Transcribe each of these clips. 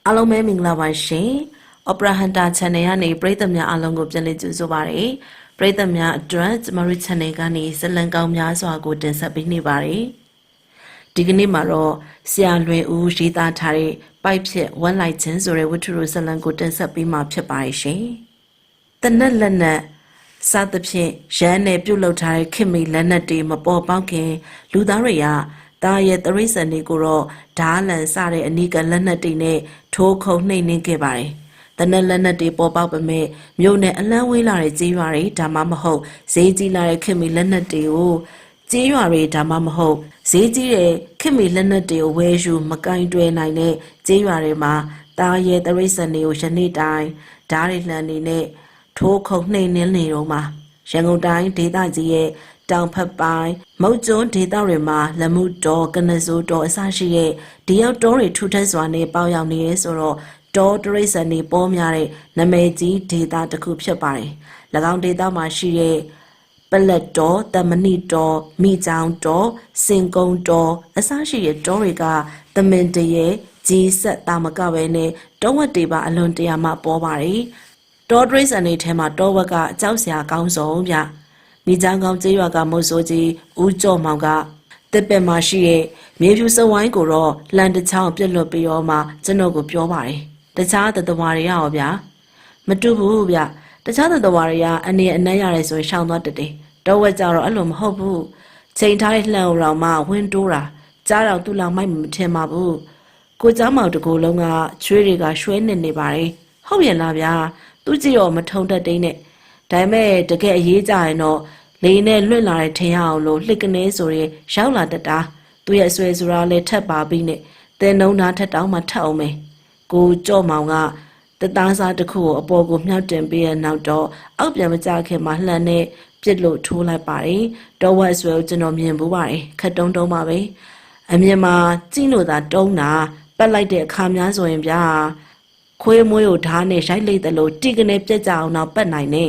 အားလုံးပဲမင်္ဂလာပါရှင်။ Opera Hunter Channel ကနေပရိသတ်များအားလုံးကိုပြန်လည်ကြိုဆိုပါရစေ။ပရိသတ်များအတွက်ကျမတို့ Channel ကနေဇလံကောင်းများစွာကိုတင်ဆက်ပေးနေပါတယ်။ဒီကနေ့မှာတော့ဆရာလွင်ဦးရေးသားထားတဲ့ပိုက်ဖြစ်ဝမ်းလိုက်ခြင်းဆိုတဲ့ဝတ္ထုဇလံကိုတင်ဆက်ပေးမှာဖြစ်ပါတယ်ရှင်။တနက်လက်နက်စသဖြင့်ရန်နဲ့ပြုတ်လောက်ထားတဲ့ခင်မီလက်နက်တွေမပေါ်ပေါက်ခင်လူသားတွေကတာရဲ့တရိษံတွေကိုတော့ဓာလန်စတဲ့အနီးကလက်နက်တွေနဲ့ထိုးခုံနှိမ့်နှင်းခဲ့ပါတယ်။တနက်လက်နက်တွေပေါ်ပေါက်ပေမဲ့မြို့နယ်အလန်းဝေးလာတဲ့ကြေးရွာတွေဒါမှမဟုတ်ဈေးကြီးလာတဲ့ခင်မီလက်နက်တွေကိုကြေးရွာတွေဒါမှမဟုတ်ဈေးကြီးတဲ့ခင်မီလက်နက်တွေကိုဝဲယူမကင်တွယ်နိုင်တဲ့ကြေးရွာတွေမှာတာရဲ့တရိษံတွေကိုယနေ့တိုင်းဓာတွေလှန်နေနဲ့ထိုးခုံနှိမ့်နှင်းနေတော့မှာရန်ကုန်တိုင်းဒေသကြီးရဲ့တောင်ဖက်ပိုင်းမုတ်ကျွန်းဒေသတွေမှာလက်မှုတော်ကနစိုးတော်အစရှိတဲ့ဒီရောက်တော်တွေထူထပ်စွာနဲ့ပေါရောက်နေရဲဆိုတော့တော်တရိษံတွေပေါ်များတဲ့နာမည်ကြီးဒေသတစ်ခုဖြစ်ပါတယ်။၎င်းဒေသမှာရှိတဲ့ပလက်တော်တမဏိတော်မိချောင်းတော်စင်ကုန်းတော်အစရှိတဲ့တော်တွေကသမင်တရေကြီးဆက်တာမကပဲနဲ့တောဝက်တွေပါအလွန်တရာမှပေါ်ပါတယ်။တော်တရိษံတွေထဲမှာတောဝက်ကအကြောက်စရာကောင်းဆုံးဗျ။မိချောင်းကောင်းကျေးရွာကမုတ်ဆိုးကြီးဦးကျော်မောင်ကတစ်ပက်မှာရှိတဲ့မြေဖြူစဝိုင်းကိုတော့လန်တချောင်းပြက်လွတ်ပြီးတော့မှကျွန်တော်ကိုပြောပါတယ်တခြားသတ္တဝါတွေရောဗျာမတူဘူးဗျတခြားသတ္တဝါတွေကအနည်းအနက်ရတယ်ဆိုရင်ရှောင်သွားတည်တော့ဝက်ကြတော့အဲ့လိုမဟုတ်ဘူးချိန်ထားတဲ့လှန်အောင်မှဝင်းတိုးတာကြားတော့သူ့လောက်မိုက်မထင်ပါဘူးကိုเจ้าမောင်တကူလုံးကချွေးတွေကရွှဲနေပါတယ်ဟုတ်ရဲ့လားဗျာသူကြည့်တော့မထုံတတ်တဲ့နဲ့ဒါပေမဲ့တကယ်အရေးကြရင်တော့လေနဲ့လွင့်လာတဲ့ထင်ရအောင်လို့လှစ်ကနေဆိုရင်ရောက်လာတတ်တာသူ့ရဲ့အဆွဲဆိုတာလည်းထက်ပါပြီးနဲ့တင်းနှုံသားထက်တောင်းမှထက်အောင်မယ်ကိုကြော့မောင်ကတသားစားတစ်ခုကိုအပေါ်ကိုမြှောက်တင်ပြီးရနောက်တော့အောက်ပြန်မကြခင်မှာလှန်နဲ့ပြစ်လို့ထိုးလိုက်ပါတယ်တော့ဝက်ဆွဲကိုကျွန်တော်မြင်ဘူးပါတယ်ခက်တုံးပါပဲအမြင်မှာကြည့်လို့သာတုံးတာပတ်လိုက်တဲ့အခါများဆိုရင်ဗျာခွေးမွေးကိုဓာတ်နဲ့ရိုက်လိုက်တယ်လို့တိကနေပြက်ကြအောင်တော့ပတ်နိုင်နေ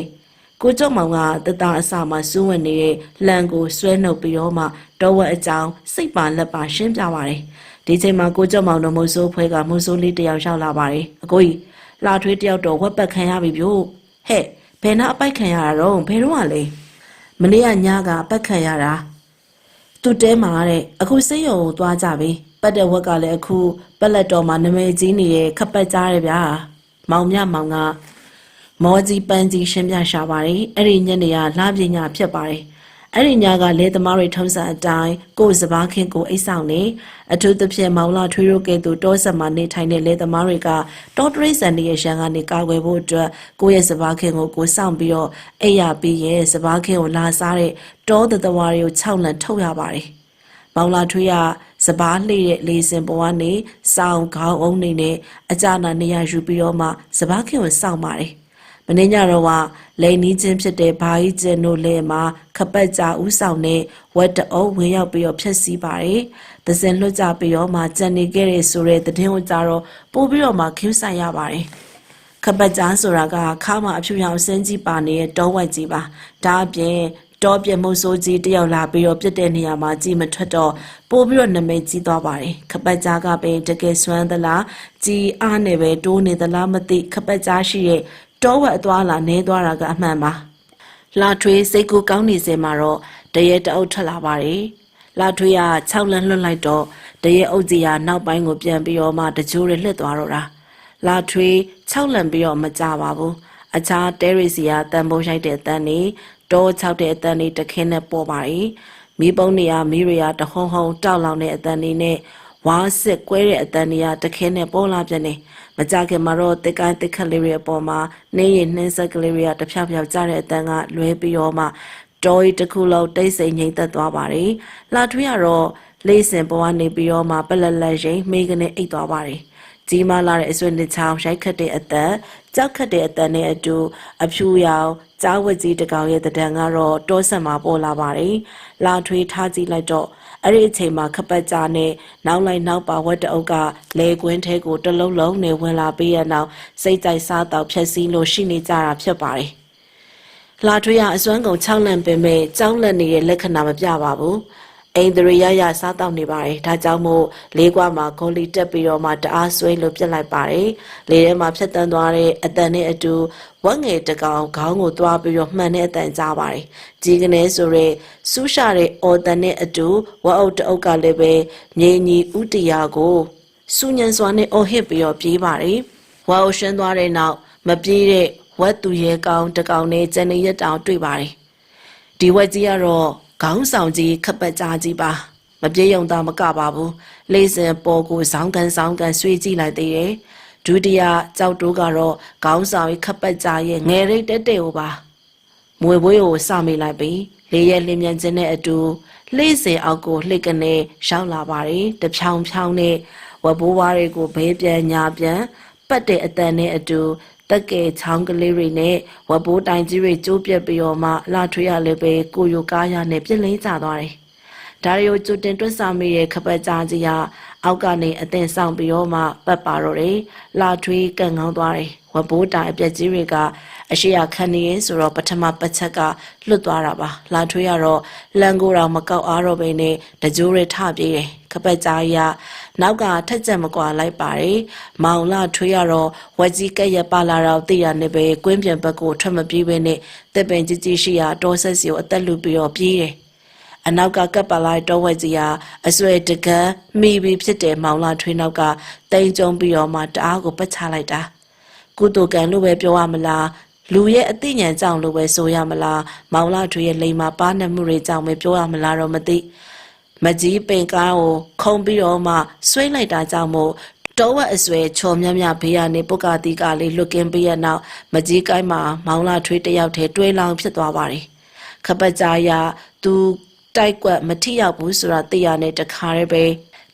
ကိုကျော်မောင်ကတသားအစာမှာစူးဝင်နေတဲ့လန်ကိုဆွဲနှုတ်ပြီးတော့မှတော့ဝက်အကြောင်းစိတ်ပါလက်ပါရှင်းပြပါတယ်ဒီချိန်မှာကိုကျော်မောင်တို့မိုးစိုးဖွဲကမိုးစိုးလေးတယောက်ရောက်လာပါတယ်အကိုကြီးလာထွေးတယောက်တော့ဝက်ပတ်ခံရပြီဗျို့ဟဲ့ဘယ်နှအပိုက်ခံရတာတော့ဘယ်တော့မှလဲမနေ့ကညကအပတ်ခံရတာသူတဲမှာတဲ့အခုစိတ်ရုံကိုသွားကြပြီပတ်တဲ့ဝက်ကလည်းအခုပက်လက်တော်မှာနမဲကြီးနေတဲ့ခပတ်ကြားတယ်ဗျာမောင်မြမောင်ကမောကြီးပန်းကြီးရှင်းပြရှာပါတယ်အဲ့ဒီညနေကလာပညာဖြစ်ပါတယ်အဲ့ဒီညကလေသမားတွေထုံးစံအတိုင်းကိုယ်စပားခင်းကိုအိတ်ဆောင်နေအထူးသဖြင့်မောင်လာထွေးရိုးကဲ့သို့တောဆက်မှာနေထိုင်တဲ့လေသမားတွေကတောတရိษံတွေရဲ့ရန်ကနေကာကွယ်ဖို့အတွက်ကိုယ့်ရဲ့စပားခင်းကိုစောင့်ပြီးတော့အိပ်ရပြီးရဲ့စပားခင်းကိုလာစားတဲ့တောသတ္တဝါတွေကိုခြောက်လန့်ထုတ်ရပါတယ်မောင်လာထွေးကစပားလှည့်တဲ့လေစင်ပေါ်ကနေစောင်းခေါင်းအုံးနေနဲ့အကြနာနေရယူပြီးတော့မှစပားခင်းကိုစောင့်ပါတယ်မင်းညတော့ကလိန်နီးချင်းဖြစ်တဲ့ဘာကြီးကျင်တို့လဲမှာခပတ်ကြဥဆောင်နဲ့ဝက်တအုပ်ဝင်ရောက်ပြီးတော့ဖြက်စီးပါတယ်။သစင်လွတ်ကြပြီးတော့မှကြံနေခဲ့တဲ့ဆိုတဲ့တဲ့တင်ကိုကြတော့ပို့ပြီးတော့မှခ ्यू ဆိုင်ရပါတယ်။ခပတ်ကြားဆိုတာကခါမှအဖြူရောင်စင်းကြီးပါနေတဲ့တောဝက်ကြီးပါ။ဒါအပြင်တောပြမှုဆိုးကြီးတယောက်လာပြီးတော့ပြစ်တဲ့နေရာမှာကြည်မထွက်တော့ပို့ပြီးတော့နမိတ်ကြီးသွားပါတယ်ခပတ်ကြားကပဲတကယ်စွမ်းသလားကြည်အားနဲ့ပဲတိုးနေသလားမသိခပတ်ကြားရှိရဲ့တောဝက်အသွားလာနေသွားတာကအမှန်ပါလာထွေးစိတ်ကူကောင်းနေစမှာတော့တရေတအုပ်ထွက်လာပါတယ်လာထွေးက6လန်းလွတ်လိုက်တော့တရေအုပ်ကြီးကနောက်ပိုင်းကိုပြန်ပြီးတော့မှတကြိုးတွေလှစ်သွားတော့တာလာထွေး6လန်းပြီးတော့မကြပါဘူးအခြားတဲရီစီကတန်ဖိုးရိုက်တဲ့အတန်းနေတော6တဲ့အတန်းနေတခင်းနဲ့ပေါ်ပါတယ်မိပုံးနေရမိရီယာတဟုံဟုံတောက်လောင်တဲ့အတန်းနေနဲ့ဝါစစ်ကွဲတဲ့အတန်းနေရတခင်းနဲ့ပေါ်လာပြန်နေမကြခင်မှာတော့တစ်ကိုင်းတစ်ခက်လေးတွေအပေါ်မှာနေရင်နှင်းဆက်ကလေးတွေကတဖြောက်ဖြောက်ကျတဲ့အတန်းကလွဲပြီးတော့မှတော်ရီတစ်ခုလုံးတိတ်ဆိတ်ငြိမ်သက်သွားပါတယ်။လာထွေးကတော့လေးစင်ပေါ်ကနေပြီးတော့မှပလက်လက်ရိမ်မိကနေအိတ်သွားပါတယ်။ကြီးမားလာတဲ့အစွင့်တစ်ချောင်းရိုက်ခတ်တဲ့အတန်းကြောက်ခတ်တဲ့အတန်းနဲ့အတူအဖြူရောင်ကြားဝက်ကြီးတကောင်ရဲ့တံတန်ကတော့တောဆက်မှာပေါ်လာပါတယ်။လာထွေးထားကြည့်လိုက်တော့အဲ့ဒီအချိန်မှာခပတ်ကြားနဲ့နောက်လိုက်နောက်ပါဝက်တအုပ်ကလေကွင်းထဲကိုတလုံးလုံးနဲ့ဝင်လာပြီးရနောက်စိတ်ကြိုက်စားတော့ဖြက်စီးလို့ရှိနေကြတာဖြစ်ပါတယ်။လာထွေးကအစွမ်းကုန်6လန့်ပင်မဲ့ကြောက်လက်နေတဲ့လက္ခဏာမပြပါဘူး အိန္ဒြေယစားတောက်နေပါတယ်ဒါကြောင့်မို့လေးကွာမှာဂိုလီတက်ပြီးတော့မှတအားဆွဲလို့ပြစ်လိုက်ပါတယ်လေထဲမှာဖြတ်တန်းသွားတဲ့အတန်နဲ့အတူဝက်ငယ်တကောင်ခေါင်းကိုသွားပြီးတော့မှန်တဲ့အတန်ကြားပါတယ်ကြီးကနေဆိုရဲဆူးရှာတဲ့အော်တန်နဲ့အတူဝက်အုပ်တအုပ်ကလည်းပဲမြေညီဥတရာကိုစူညံစွာနဲ့အော်ဟစ်ပြီးတော့ပြေးပါတယ်ဝက်အုပ်ရှင်းသွားတဲ့နောက်မပြေးတဲ့ဝက်သူရဲကောင်တကောင်နဲ့ကျန်နေရတောင်တွေ့ပါတယ်ဒီဝက်ကြီးကတော့ခေါင်းဆောင်ကြီးခပ်ပတ်ကြားကြီးပါမပြေယုံသားမကပါဘူးလေးစင်ပေါ်ကိုဇောင်းကန်ဆွေးကြည့်လိုက်သေးတယ်ဒုတိယကြောက်တိုးကတော့ခေါင်းဆောင်ခပ်ပတ်ကြားရဲ့ငယ်ရိတ်တက်ကိုပါမွေပွေးကိုစမိလိုက်ပြီးလေးရဲ့လင်းမြန်ခြင်းနဲ့အတူလေးစင်အောက်ကိုလှိတ်ကနေရောက်လာပါတယ်တဖြောင်းဖြောင်းနဲ့ဝက်ဘိုးဝါးတွေကိုဘေးပြန်ညာပြန်ပတ်တဲ့အတန်နဲ့အတူတက်ကဲချောင်းကလေးတွေနဲ့ဝက်ဘိုးတိုင်ကြီးတွေကျိုးပြက်ပြီးတော့မှလာထွေးရလည်းပဲကိုယိုကားရနဲ့ပြစ်လိမ့်ကြသွားတယ်။ဒါရီယိုကျူတင်တွတ်ဆောင်မိရဲ့ခပတ်ကြားကြီးဟာအောက်ကနေအသင်ဆောင်ပြီးတော့မှပတ်ပါတော့တယ်။လာထွေးကန်ကောင်းသွားတယ်။ဝက်ဘိုးတိုင်အပြက်ကြီးတွေကအရှိရခန်းနေရင်ဆိုတော့ပထမပတ်ချက်ကလွတ်သွားတာပါ။လာထွေးရတော့လန်ကိုတော်မကောက်အားတော့ပဲနဲ့တကြိုးရထပြေးတယ်။ခပတ်ကြားကြီးကနောက်ကထက်ချက်မကွာလိုက်ပါတယ်မောင်လာထွေးရတော့ဝက်ကြီးကက်ရပါလာတော့သိရနေပဲကွင်းပြန်ဘက်ကိုထွက်မပြေးပဲနဲ့တက်ပင်ကြီးကြီးရှိရာတောဆက်စီကိုအသက်လူပြီးတော့ပြေးတယ်အနောက်ကကပ်ပါလိုက်တောဝက်ကြီးကအဆွဲတကန်းမိပြီးဖြစ်တယ်မောင်လာထွေးနောက်ကတိန်ကြုံပြီးတော့မှတအားကိုပတ်ချလိုက်တာကုတုကံလို့ပဲပြောရမလားလူရဲ့အသိဉာဏ်ကြောင့်လို့ပဲဆိုရမလားမောင်လာထွေးရဲ့လိမ်မာပါနှက်မှုတွေကြောင့်ပဲပြောရမလားတော့မသိမကြီးပင်ကားကိုခုံပြီးတော့မှဆွဲလိုက်တာကြောင့်မို့တောဝက်အဆွဲချော်မြမြဘေးကနေပုတ်ကာတီကလေးလွတ်ကင်းပြီးရနောက်မကြီးကိုင်းမှာမောင်လာထွေးတယောက်တည်းတွဲလောင်ဖြစ်သွားပါတယ်ခပတ်ကြားရသူတိုက်ကွက်မထိရောက်ဘူးဆိုတာသိရတဲ့တခါတည်းပဲ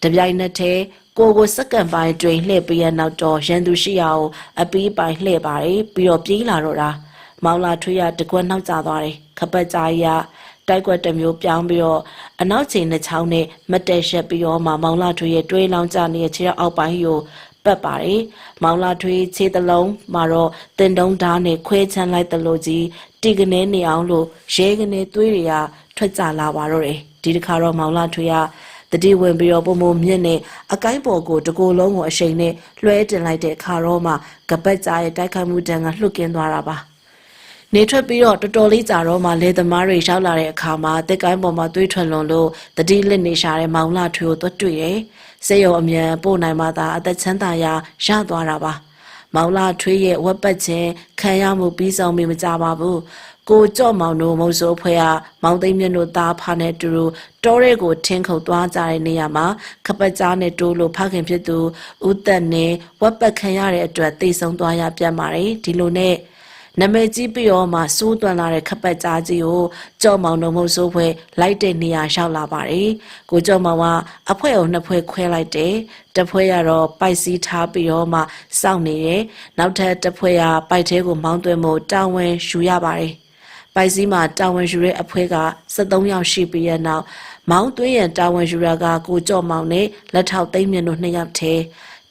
တပြိုင်နက်တည်းကိုစက္ကန့်ပိုင်းတွင်လှည့်ပြီးရနောက်တော့ရန်သူရှိရအောင်အပီးပိုင်းလှည့်ပါတယ်ပြီးတော့ပြေးလာတော့တာမောင်လာထွေးရတကွက်နောက်ကျသွားတယ်ခပတ်ကြားရတိုက်ကွက်တစ်မျိုးပြောင်းပြီးတော့အနောက်ချိန်နှစ်ချောင်းနဲ့မတဲရှက်ပြီးတော့မောင်လာထွေးရဲ့တွဲလောင်းကြနေတဲ့ခြေအောက်ပိုင်းကိုပတ်ပါတယ်မောင်လာထွေးခြေတလုံးမှာတော့တင်တုံးဓာတ်နဲ့ခွဲချမ်းလိုက်တဲ့လိုကြီးတီကနေနေအောင်လို့ရဲကနေသွေးတွေကထွက်ကြလာပါတော့တယ်ဒီတစ်ခါတော့မောင်လာထွေးကတတိဝင်ပြီးတော့ပုံမမြင့်နဲ့အကိုင်းပေါ်ကိုတကိုယ်လုံးကိုအရှိန်နဲ့လွှဲတင်လိုက်တဲ့အခါတော့မှကပတ်ကြားရဲ့တိုက်ခိုက်မှုတန်းကလှုပ်ကင်းသွားတာပါနေထွက်ပြီးတော့တော်တော်လေးကြာတော့မှလေသမားတွေရောက်လာတဲ့အခါမှာတက်ကိုင်းပေါ်မှာတွေးထွန်လွန်လို့တတိလက်နေရှာတဲ့မောင်လာထွေကိုသွားတွေ့တယ်။စေရုံအမြန်ပို့နိုင်မှသာအသက်ချမ်းသာရာရသွားတာပါ။မောင်လာထွေရဲ့ဝက်ပတ်ချင်းခံရမှုပြီးဆုံးပြီမကြပါဘူး။ကိုကြော့မောင်တို့မုံစိုးဖွဲကမောင်သိမ့်မြင့်တို့သားဖားနဲ့တူတူတောရဲကိုထင်းခုတ်သွားကြတဲ့နေရာမှာခပတ်ကြားနဲ့တိုးလို့ဖခင်ဖြစ်သူဦးသက်နဲ့ဝက်ပတ်ခံရတဲ့အတွက်တိတ်ဆုံးသွားရပြန်ပါတယ်။ဒီလိုနဲ့နမဲကြီးပြီးတော့မှစိုးသွန်လာတဲ့ခပတ်ကြားကြီးကိုကြော့မောင်တို့မုံစိုးဖွဲလိုက်တဲ့နေရာရောက်လာပါတယ်။ကိုကြော့မောင်ကအဖွဲကိုနှစ်ဖွဲခွဲလိုက်တယ်။တစ်ဖွဲကတော့ပိုက်စီးထားပြီးတော့မှစောင့်နေတယ်။နောက်ထပ်တစ်ဖွဲကပိုက်သေးကိုမောင်းသွင်းမှုတာဝန်ယူရပါတယ်။ပိုက်စီးမှာတာဝန်ယူတဲ့အဖွဲက73ယောက်ရှိပြီးရနောက်မောင်းသွင်းရန်တာဝန်ယူရကကိုကြော့မောင်နဲ့လက်ထောက်သိမ့်မြင့်တို့2ယောက်ထဲ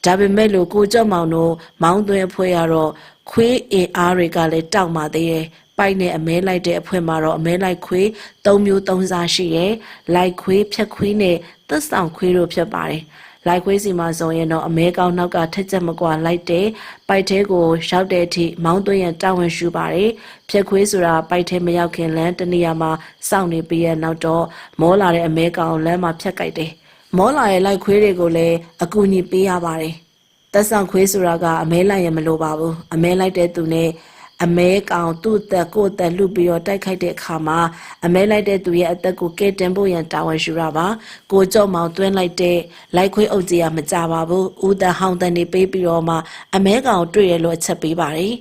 ဒါပေမဲ့လို့ကိုကြော့မောင်တို့မောင်းသွင်းအဖွဲကတော့ခွေးအင်အားတွေကလည်းတောက်မှသေးတယ်။ပိုက်နဲ့အမဲလိုက်တဲ့အဖွဲမှာတော့အမဲလိုက်ခွေး3မျိုး3စားရှိတယ်။လိုက်ခွေးဖြက်ခွေးနဲ့သက်ဆောင်ခွေးတို့ဖြစ်ပါတယ်။လိုက်ခွေးစီမှာဆိုရင်တော့အမဲကောင်းနောက်ကထက်ချက်မကွာလိုက်တဲ့ပိုက်သေးကိုရောက်တဲ့အထိမောင်းသွင်းရန်တာဝန်ယူပါတယ်။ဖြက်ခွေးဆိုတာပိုက်သေးမရောက်ခင်လမ်းတနေရာမှာစောင့်နေပြီးရနောက်တော့မောလာတဲ့အမဲကောင်လမ်းမှာဖြတ်ကြိုက်တယ်။မောလာရဲ့လိုက်ခွေးတွေကိုလည်းအကူအညီပေးရပါတယ်။သက်ဆောင်ခွေးဆိုတာကအမဲလိုက်ရင်မလိုပါဘူးအမဲလိုက်တဲ့သူနဲ့အမဲကောင်သူ့သက်ကိုယ်သက်လူပြီးတော့တိုက်ခိုက်တဲ့အခါမှာအမဲလိုက်တဲ့သူရဲ့အသက်ကိုကဲတင်ဖို့ရန်တာဝန်ယူရပါကိုကြော့မောင်သွင်းလိုက်တဲ့လိုက်ခွေးအုပ်ကြီးကမကြပါဘူးဦးသက်ဟောင်းတန်နေပေးပြီးတော့မှအမဲကောင်တွေ့ရလို့အချက်ပေးပါတယ်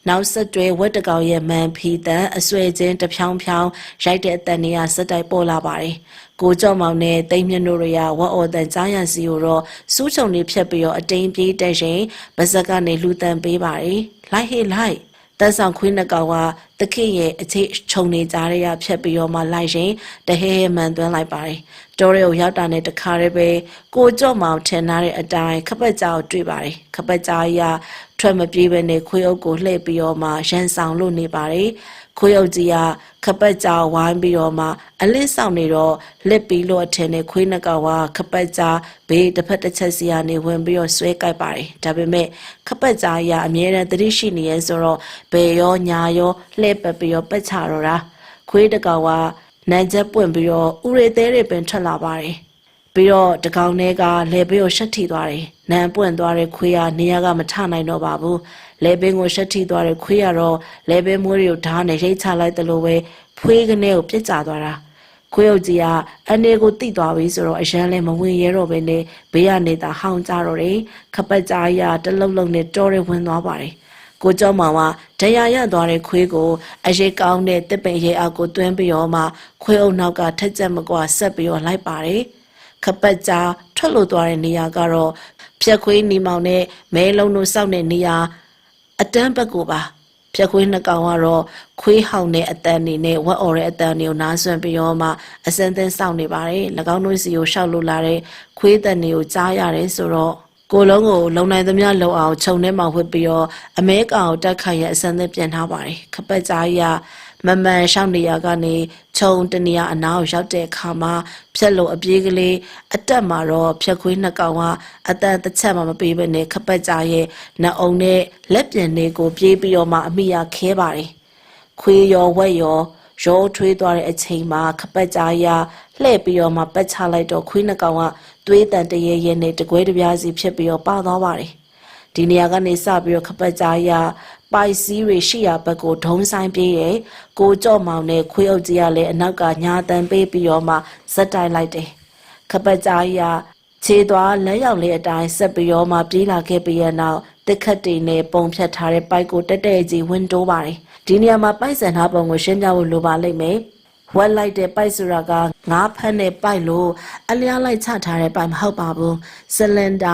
နောက်ဆက်တွဲဝက်တကောင်ရဲ့မန်ဖီတန်အဆွဲချင်းတဖြောင်းဖြောင်းရိုက်တဲ့အတန်တွေကစက်တိုက်ပေါ်လာပါတယ်ကိုကြော့မောင်နဲ့တိမ်မြင့်တို့ရဝက်အော်တန်ကြားရန်စီကိုတော့စူးချုံလေးဖြတ်ပြီးတော့အတိမ်ပြေးတက်ရင်ဗဇက်ကနေလူတန်ပေးပါတယ်လိုက်ဟေးလိုက်တက်ဆောင်ခွေးနှစ်ကောင်ကတခိရဲ့အခြေခြုံနေကြရဖြတ်ပြီးတော့မှလိုက်ရင်တဟဲဟဲမှန်သွင်းလိုက်ပါတယ် တော်ရဲကိုရောက်တာနဲ့တခါတည်းပဲကိုကြော့မောင်ထင်ထားတဲ့အတိုင်းခပတ်ကြားကိုတွေ့ပါတယ်ခပတ်ကြားကြီးကထွက်မပြေးပဲနဲ့ခွေးအုပ်ကိုလှည့်ပြီးတော့မှရန်ဆောင်လို့နေပါတယ်ခွေးအုပ်ကြီးကခပတ်ကြားဝိုင်းပြီးတော့မှအလင်းဆောင်နေတော့လက်ပြီးလို့အထင်နဲ့ခွေးနှစ်ကောင်ကခပတ်ကြားဘေးတစ်ဖက်တစ်ချက်စီကနေဝင်ပြီးတော့ဆွဲကိုက်ပါတယ်ဒါပေမဲ့ခပတ်ကြားကြီးကအမြဲတမ်းသတိရှိနေရဲဆိုတော့ဘယ်ရောညာရောလှည့်ပတ်ပြီးတော့ပတ်ချတော့တာခွေးတစ်ကောင်ကနိုင်ချက်ပွင့်ပြီးတော့ဥရေသေးတွေပင်ထွက်လာပါတယ်ပြီးတော့တကောင်ထဲကလေဘေးကိုရှက်ထိသွားတယ်နံပွင့်သွားတဲ့ခွေးကနေရာကမထနိုင်တော့ပါဘူးလေဘေးကိုရှက်ထိသွားတဲ့ခွေးကတော့လေဘေးမွေးတွေကိုဓာတ်နဲ့ရိတ်ချလိုက်တယ်လို့ပဲဖွေးကနေကိုပြစ်ကျသွားတာခွေးအုပ်ကြီးကအနေကိုတိသွားပြီဆိုတော့အရန်လည်းမဝင်ရဲတော့ဘဲနဲ့ဘေးကနေသာဟောင်းကြတော့တယ်ခပတ်ကြားကြီးကတလုံးလုံးနဲ့တောရဲဝင်သွားပါတယ်ကိုကျောင်းမောင်ကဒဏ်ရာရသွားတဲ့ခွေးကိုအရေးကောင်းတဲ့တစ်ပင်ရဲအောက်ကိုတွင်းပြီးတော့မှခွေးအုပ်နောက်ကထက်ချက်မကွာဆက်ပြီးတော့လိုက်ပါတယ်ခပတ်ကြားထွက်လို့သွားတဲ့နေရာကတော့ဖြက်ခွေးနီမောင်နဲ့မဲလုံးတို့စောက်တဲ့နေရာအတန်းဘက်ကိုပါဖြက်ခွေးနှစ်ကောင်ကတော့ခွေးဟောင်တဲ့အတန်းနေနဲ့ဝက်အော်တဲ့အတန်းတွေကိုနားဆွန့်ပြီးတော့မှအစင်းသင်းစောက်နေပါတယ်၎င်းတို့စီကိုရှောက်လို့လာတဲ့ခွေးတန်တွေကိုကြားရတယ်ဆိုတော့ကိုလုံးကိုလုံနိုင်သမျှလုံအောင်ခြုံထဲမှာဝှက်ပြီးတော့အမဲကောင်တက်ခိုင်ရဲ့အစမ်းသင်းပြန်ထားပါတယ်ခပတ်ကြားကြီးကမမှန်ရှောက်နေရကနေခြုံတနေရအနားကိုရောက်တဲ့အခါမှာဖြက်လို့အပြေးကလေးအတက်မှာတော့ဖြက်ခွေးနှစ်ကောင်ကအတန်တစ်ချက်မှမပေးဘဲနဲ့ခပတ်ကြားရဲ့နှအုံနဲ့လက်ပြင်တွေကိုပြေးပြီးတော့မှအမိရခဲပါတယ်ခွေးရောဝက်ရောရိုးထွေးသွားတဲ့အချိန်မှာခပတ်ကြားရလှည့်ပြီးတော့မှပတ်ချလိုက်တော့ခွေးနှစ်ကောင်ကသွေးတန်တရေရဲနဲ့တကွဲတပြားစီဖြစ်ပြီးတော့ပါသွားပါတယ်ဒီနေရာကနေစပြီးတော့ခပတ်ကြားရပိုက်စည်းတွေရှိရာဘက်ကိုဒုံဆိုင်ပြေးရဲ့ကိုကြော့မောင်နဲ့ခွေးအုပ်ကြီးကလည်းအနောက်ကညာတန်ပေးပြီးတော့မှဇက်တိုင်လိုက်တယ်ခပတ်ကြားရခြေသွားလက်ရောက်လေးအတိုင်းဆက်ပြီးတော့မှပြေးလာခဲ့ပြီးရနောက်တစ်ခတ်တွေနဲ့ပုံဖြတ်ထားတဲ့ပိုက်ကိုတက်တဲ့ကြီးဝင်တိုးပါတယ်ဒီနေရာမှာပိုက်ဆန်ထားပုံကိုရှင်းပြဖို့လိုပါလိမ့်မယ်ဝက်လိုက်တဲ့ပိုက်ဆိုတာကငါးဖက်နဲ့ပိုက်လို့အလျားလိုက်ချထားတဲ့ပိုက်မဟုတ်ပါဘူးစလင်ဒ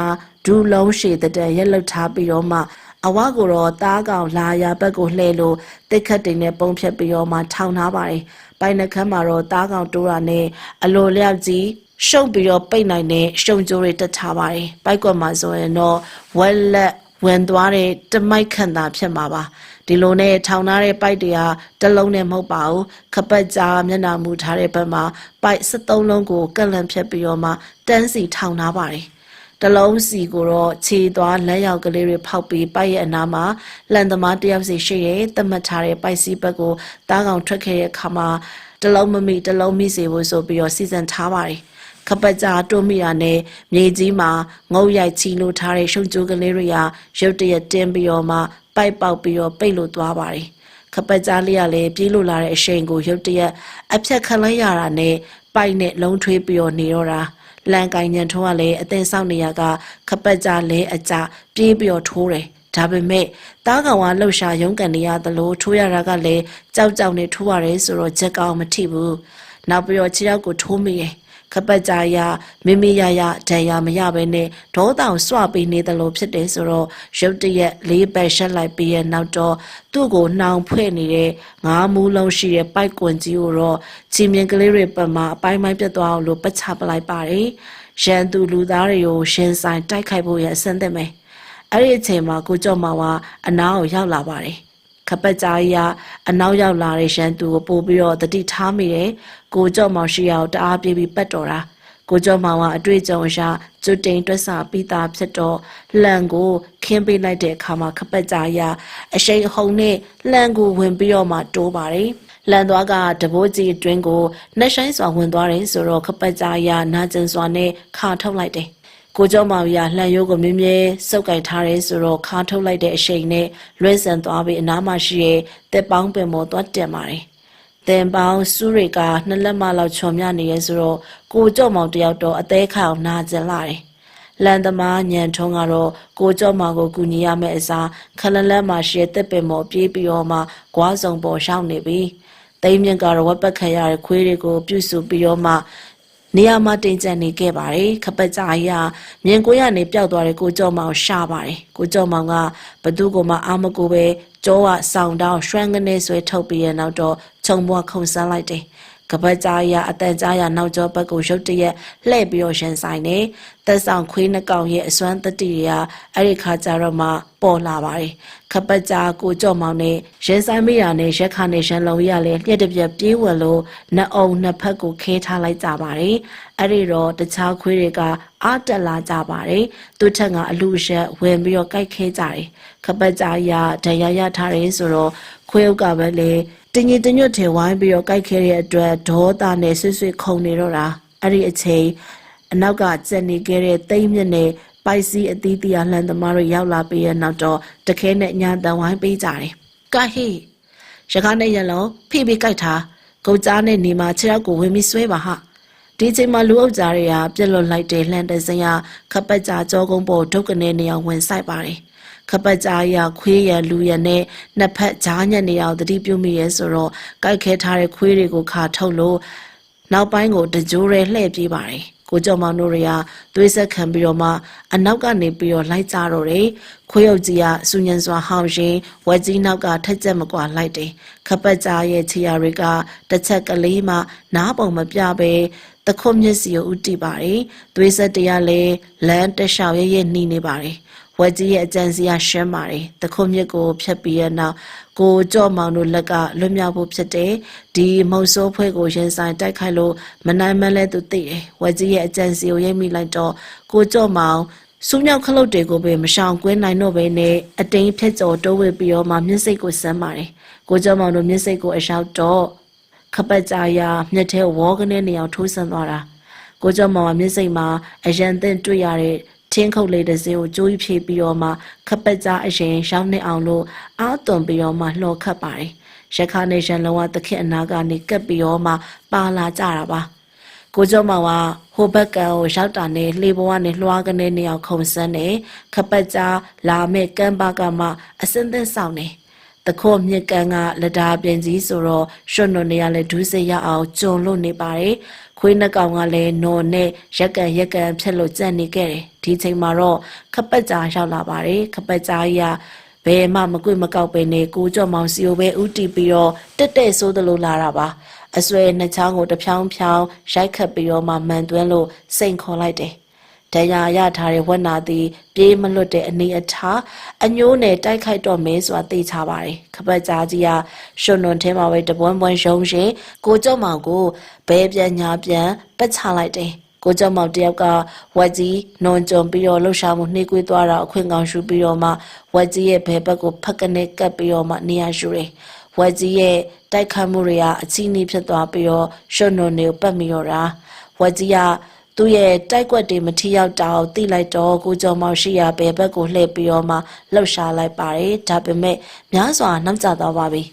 ါဒူးလုံးရှည်တဲ့ရက်လုတ်ထားပြီးတော့မှအဝါကိုတော့သားကောင်လာရဘက်ကိုလှဲလို့တိတ်ခတ်တွေနဲ့ပုံဖြတ်ပြီးတော့မှထောင်ထားပါတယ်ပိုက်နှခမ်းမှာတော့သားကောင်တိုးတာနဲ့အလိုလျောက်ကြီးရှုံပြီးတော့ပိတ်နိုင်တဲ့ရှုံကြိုးတွေတက်ထားပါတယ်ပိုက်ကွက်မှာဆိုရင်တော့ဝက်လက်ဝင်သွားတဲ့တမိုက်ခန့်တာဖြစ်မှာပါဒီလိုနဲ့ထောင်ထားတဲ့ပိုက်တွေကတလုံးနဲ့မဟုတ်ပါဘူးခပတ်ကြားမျက်နှာမူထားတဲ့ဘက်မှာပိုက်73လုံးကိုကန့်လန့်ဖြတ်ပြီးတော့မှတန်းစီထောင်ထားပါတယ်တလုံးစီကိုတော့ခြေသွားလက်ရောက်ကလေးတွေဖောက်ပြီးပိုက်ရဲ့အနားမှာလန်သမားတယောက်စီရှိရဲ့သတ်မှတ်ထားတဲ့ပိုက်စီးဘက်ကိုတားကောင်ထွက်ခဲ့တဲ့အခါမှာတလုံးမမိတလုံးမိစေဖို့ဆိုပြီးတော့စီစဉ်ထားပါတယ်ခပတ်ကြားတွမိရနဲ့မြေကြီးမှာငုတ်ရိုက်ချီလို့ထားတဲ့ရှုံကြိုးကလေးတွေကရုတ်တရက်တင်းပြီးတော့မှပိုက်ပေါက်ပြီးတော့ပိတ်လို့သွားပါတယ်ခပတ်ကြားလေးကလည်းပြေးလို့လာတဲ့အရှိန်ကိုရုတ်တရက်အဖြတ်ခံလိုက်ရတာနဲ့ပိုက်နဲ့လုံးထွေးပြီးတော့နေတော့တာလန်ကိုင်ညံထုံးကလည်းအသင်းဆောင်နေရကခပတ်ကြားလဲအကြပြေးပြီးတော့ထိုးတယ်ဒါပေမဲ့တားကောင်ကလှုပ်ရှားရုန်းကန်နေရသလိုထိုးရတာကလည်းကြောက်ကြောက်နဲ့ထိုးရတယ်ဆိုတော့ချက်ကောင်မထိဘူးနောက်ပြီးတော့ခြေထောက်ကိုထိုးမိတယ်ခပတ်ကြားရမိမိရရဒဏ်ရာမရဘဲနဲ့ဒေါတောင်စွပေးနေတယ်လို့ဖြစ်တယ်ဆိုတော့ရုတ်တရက်လေးပတ်ရှက်လိုက်ပြီးရဲ့နောက်တော့သူ့ကိုနှောင်ဖွဲ့နေတဲ့ငါးမူးလုံးရှိတဲ့ပိုက်ကွန်ကြီးကိုတော့ချီမြင်ကလေးတွေပတ်မှာအပိုင်းပိုင်းပြတ်သွားအောင်လို့ပတ်ချပလိုက်ပါတယ်ရန်သူလူသားတွေကိုရှင်ဆိုင်တိုက်ခိုက်ဖို့ရအဆင့်သင့်မယ်အဲ့ဒီအချိန်မှာကိုကျော်မောင်ကအနားကိုရောက်လာပါတယ်ခပတ်ကြားကြီးကအနောက်ရောက်လာတဲ့ရန်သူကိုပို့ပြီးတော့တတိထားမိတယ်ကိုကျော်မောင်ရှိအောင်တအားပြေးပြီးပတ်တော်တာကိုကျော်မောင်ကအတွေ့အကြုံအရကျွတ်တိန်တွက်စာပြီးသားဖြစ်တော့လှန်ကိုခင်းပေးလိုက်တဲ့အခါမှာခပတ်ကြားကြီးအရှိန်အဟုန်နဲ့လှန်ကိုဝင်ပြီးတော့မှတိုးပါတယ်လန်သွားကတဘိုးကြီးအတွင်းကိုနှက်ဆိုင်စွာဝင်သွားတယ်ဆိုတော့ခပတ်ကြားကြီးနာကျင်စွာနဲ့ခါထုတ်လိုက်တယ်ကိုကျော်မောင်ရလှန်ရိုးကိုမြဲမြဲစုပ်ကင်ထားတယ်ဆိုတော့ခါထုတ်လိုက်တဲ့အရှိန်နဲ့လွှဲဆန်သွားပြီးအနားမှာရှိတဲ့တက်ပေါင်းပင်ပေါ်သွားတက်ပါတယ်။တင်ပေါင်းစူးတွေကနှစ်လက်မလောက်ချွန်မြနေရဲဆိုတော့ကိုကျော်မောင်တယောက်တော့အသေးခါအောင်နာကျင်လာတယ်။လန်သမားညံထုံးကတော့ကိုကျော်မောင်ကိုကူညီရမယ့်အစားခလန်လက်မှာရှိတဲ့တက်ပင်ပေါ်ပြေးပြီးတော့မှဂွားစုံပေါ်ရှောင်းနေပြီ။တိမ်မြင့်ကတော့ဝက်ပတ်ခံရတဲ့ခွေးတွေကိုပြုစုပြီးတော့မှနေရာမှာတင်ကျန်နေခဲ့ပါတယ်ခပတ်ကြားကြီးမြင်ကိုရနေပျောက်သွားတဲ့ကိုကျော်မောင်ရှာပါတယ်ကိုကျော်မောင်ကဘသူ့ကိုမှအာမကိုပဲကြောကဆောင်းတောင်းရွှမ်းကနေဆွဲထုတ်ပြီးရနောက်တော့ခြုံဘွားခုန်ဆန်းလိုက်တယ်ခ ကပတ်ကြားရအတန်ကြားရနောက်ကျောဘက်ကိုရုတ်တရက်လှည့်ပြီးတော့ရှင်ဆိုင်နေသက်ဆောင်ခွေးနှကောင်ရဲ့အစွမ်းတတိရအဲ့ဒီခါကျတော့မှပေါ်လာပါတယ်ခပတ်ကြားကိုကြော့မောင်နဲ့ရင်ဆိုင်မိတာနဲ့ရက်ခါနေရှန်လုံးရလဲလျှက်တပြက်ပြေးဝင်လို့နှစ်အုံနှစ်ဖက်ကိုခဲထားလိုက်ကြပါတယ်အဲ့ဒီတော့တခြားခွေးတွေကအားတက်လာကြပါတယ်သူထက်ကအလူရက်ဝင်ပြီးတော့ကြိုက်ခဲကြတယ်ခပတ်ကြားရဒဏ်ရာရထားတယ်ဆိုတော့ခွေးဥကပဲလေတင်ကြီးတညွတ်ထဲဝိုင်းပြီးတော့ကြိုက်ခဲတဲ့အတွက်ဒေါသနဲ့ဆွဆွခုန်နေတော့တာအဲ့ဒီအချိန်အနောက်ကကျက်နေခဲ့တဲ့တိမ်မြင့်နဲ့ပိုက်စီအသီးသီးအလှန်သမားတွေရောက်လာပြီးရနောက်တော့တခဲနဲ့ညာတန်ဝိုင်းပေးကြတယ်။ကဟေးရကားနဲ့ရလုံးဖိပြီးကြိုက်တာကိုကြားနဲ့နေမှာခြေထောက်ကိုဝင်ပြီးဆွဲပါဟာဒီချိန်မှာလူအုပ်ကြားတွေကပြက်လွတ်လိုက်တဲ့လှန်တစင်ရခပတ်ကြားကြောကုန်းပေါ်ဒုက္ကနေနေအောင်ဝင်ဆိုင်ပါတယ်။ခပတ်ကြားရခွေးရလူရနဲ့နှစ်ဖက်ကြားညက်နေအောင်တတိပြုမိရဲဆိုတော့ကြိုက်ခဲထားတဲ့ခွေးတွေကိုခါထုတ်လို့နောက်ပိုင်းကိုတကြိုးရဲလှည့်ပြေးပါတယ်ကိုကျော်မောင်တို့တွေကသွေးဆက်ခံပြီးတော့မှအနောက်ကနေပြီးတော့လိုက်ကြတော့တယ်ခွေးရုပ်ကြီးကစူညံစွာဟောင်းရင်ဝက်ကြီးနောက်ကထက်ချက်မကွာလိုက်တယ်ခပတ်ကြားရဲ့ခြေရာတွေကတစ်ချက်ကလေးမှနားပုံမပြပဲတခွမျက်စီကိုဥတီပါတယ်သွေးဆက်တရားလဲလမ်းတလျှောက်ရဲ့နှီးနေပါတယ်ဝက်ကြီးရဲ့အကြံစီကရှမ်းပါတယ်တခွမြစ်ကိုဖြတ်ပြီးရနောက်ကိုကြော့မောင်တို့လက်ကလွတ်မြောက်ဖို့ဖြစ်တယ်ဒီမုံစိုးဖွဲကိုရင်ဆိုင်တိုက်ခိုက်လို့မနိုင်မလဲသူသိတယ်ဝက်ကြီးရဲ့အကြံစီကိုရိပ်မိလိုက်တော့ကိုကြော့မောင်စူးမြောက်ခလုတ်တွေကိုပဲမရှောင်ကွင်းနိုင်တော့ပဲနဲ့အတိန်ဖြက်ကျော်တိုးဝစ်ပြီးတော့မှမျက်စိကိုစမ်းပါတယ်ကိုကြော့မောင်တို့မျက်စိကိုအလျှောက်တော့ခပတ်ကြားရမျက်ထဲဝေါကနေနေအောင်ထိုးဆန်းသွားတာကိုကြော့မောင်ကမျက်စိမှာအရန်သင့်တွေ့ရတဲ့ချင်းခုတ်လေးတစ်စင်းကိုကြိုးဖြေပြီးတော့မှခပတ်ကြားအရင်ရှောင်းနေအောင်လို့အားသွန်ပြီးတော့မှလှော်ခတ်ပါတယ်ရခါနေရှန်လုံးဝတခက်အနာကနေကပ်ပြီးတော့မှပါလာကြတာပါကိုကျော်မောင်ကဟိုဘက်ကန်ကိုရောက်တာနဲ့လှေပေါ်ကနေလွှားကနေနေအောင်ခုံစမ်းနေခပတ်ကြားလာမဲ့ကမ်းပါကမှအစင်းသင်းဆောင်နေတခို့မြစ်ကန်ကလဒါပြင်ကြီးဆိုတော့ရွှွတ်နွန်နေရလဲဒူးစိရအောင်ကြုံလို့နေပါတယ်ခွေးနှကောင်ကလည်းနော်နဲ့ရက်ကန်ဖြက်လို့ကြံ့နေခဲ့တယ်ဒီချိန်မှာတော့ခပတ်ကြားရောက်လာပါတယ်ခပတ်ကြားကြီးကဘယ်မှမကွေ့မကောက်ပဲနေကိုကျော်မောင်စီကိုပဲဥတီပြီးတော့တက်တဲ့ဆိုးသလိုလာတာပါအဆွဲနှစ်ချောင်းကိုတဖြောင်းဖြောင်းရိုက်ခတ်ပြီးတော့မှမှန်သွင်းလို့စိန်ခေါ်လိုက်တယ်ဒဏ်ရာရထားတဲ့ဝက်နာသည်ပြေးမလွတ်တဲ့အနေအထားအညိုးနဲ့တိုက်ခိုက်တော့မဲဆိုတာသိချပါတယ်ခပတ်ကြားကြီးကရွှွန်နွန်ထဲမှာပဲတပွန်းပွန်းရုံရင်ကိုကျော်မောင်ကိုဘဲပြန်ညာပြန်ပတ်ချလိုက်တယ်ကိုကျော်မောင်တယောက်ကဝက်ကြီးနွန်ကြုံပြီးတော့လှုပ်ရှားမှုနှိကွေးသွားတာအခွင့်ကောင်းရှုပြီးတော့မှဝက်ကြီးရဲ့ဘဲဘက်ကိုဖက်ကနေကပ်ပြီးတော့မှနေရာယူတယ်ဝက်ကြီးရဲ့တိုက်ခတ်မှုတွေကအချီးနှီးဖြစ်သွားပြီးတော့ရွှွန်နွန်တွေကိုပတ်မိတော့တာဝက်ကြီးကသူ့ရဲ့တိုက်ကွက်တွေမထီရောက်တာကိုသိလိုက်တော့ကိုကျော်မောင်ရှိရဘဲဘက်ကိုလှည့်ပြီးတော့မှလှုပ်ရှားလိုက်ပါတယ်ဒါပေမဲ့များစွာနောက်ကျသွားပါပြီ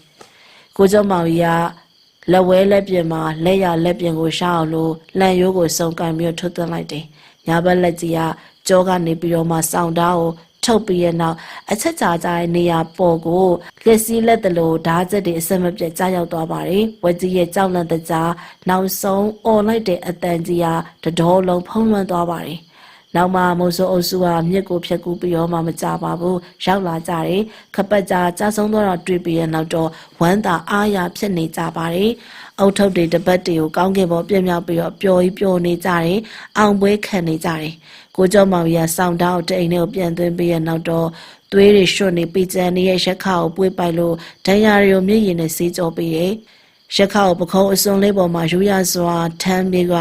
ကိုကျော်မောင်ကြီးကလက်ဝဲလက်ပြင်မှာလက်ရလက်ပြင်ကိုရှောက်အောင်လို့လန်ရိုးကိုစုံကန်ပြီးထုတ်သွင်းလိုက်တယ်ညာဘက်လက်ကြီးကကြောကနေပြီးတော့မှစောင်းသားကိုထုတ်ပြီးရနောက်အချက်ချာကြတဲ့နေရာပေါ်ကိုလက်စည်းလက်တလို့ဓာတ်ချက်တွေအစမပြတ်ကြားရောက်သွားပါတယ်ဝက်ကြီးရဲ့ကြောက်လန့်တကြားနောက်ဆုံးអော်လိုက်တဲ့အတန်ကြီးကတတော်လုံးဖုံးလွှမ်းသွားပါတယ်နောက်မှမိုးစိုးအုပ်စုကမြစ်ကိုဖြတ်ကူးပြီးတော့မှမကြပါဘူးရောက်လာကြတယ်ခပတ်ကြားကြားဆုံးတော့တွေ့ပြီးရနောက်တော့ဝမ်းသာအားရဖြစ်နေကြပါတယ်အုတ်ထုတ်တွေတပတ်တွေကိုကောင်းကင်ပေါ်ပြည့်မြောက်ပြီးတော့ပျော်ကြီးပျော်နေကြတယ်အောင်ပွဲခံနေကြတယ်ကိုကျော်မောင်ကြီးကစောင်းတောင်းတိန်နဲ့ကိုပြန်သွင်းပြီးရနောက်တော့သွေးတွေရွှွတ်နေပြီးကြံနေတဲ့ရက်ခါကိုပွေးပိုက်လို့ဒဏ်ရာတွေကိုမျက်ရည်နဲ့စီးကြောပြီးတယ်ရက်ခါကိုပခုံးအစွန်လေးပေါ်မှာရိုးရစွာထမ်းပြီးက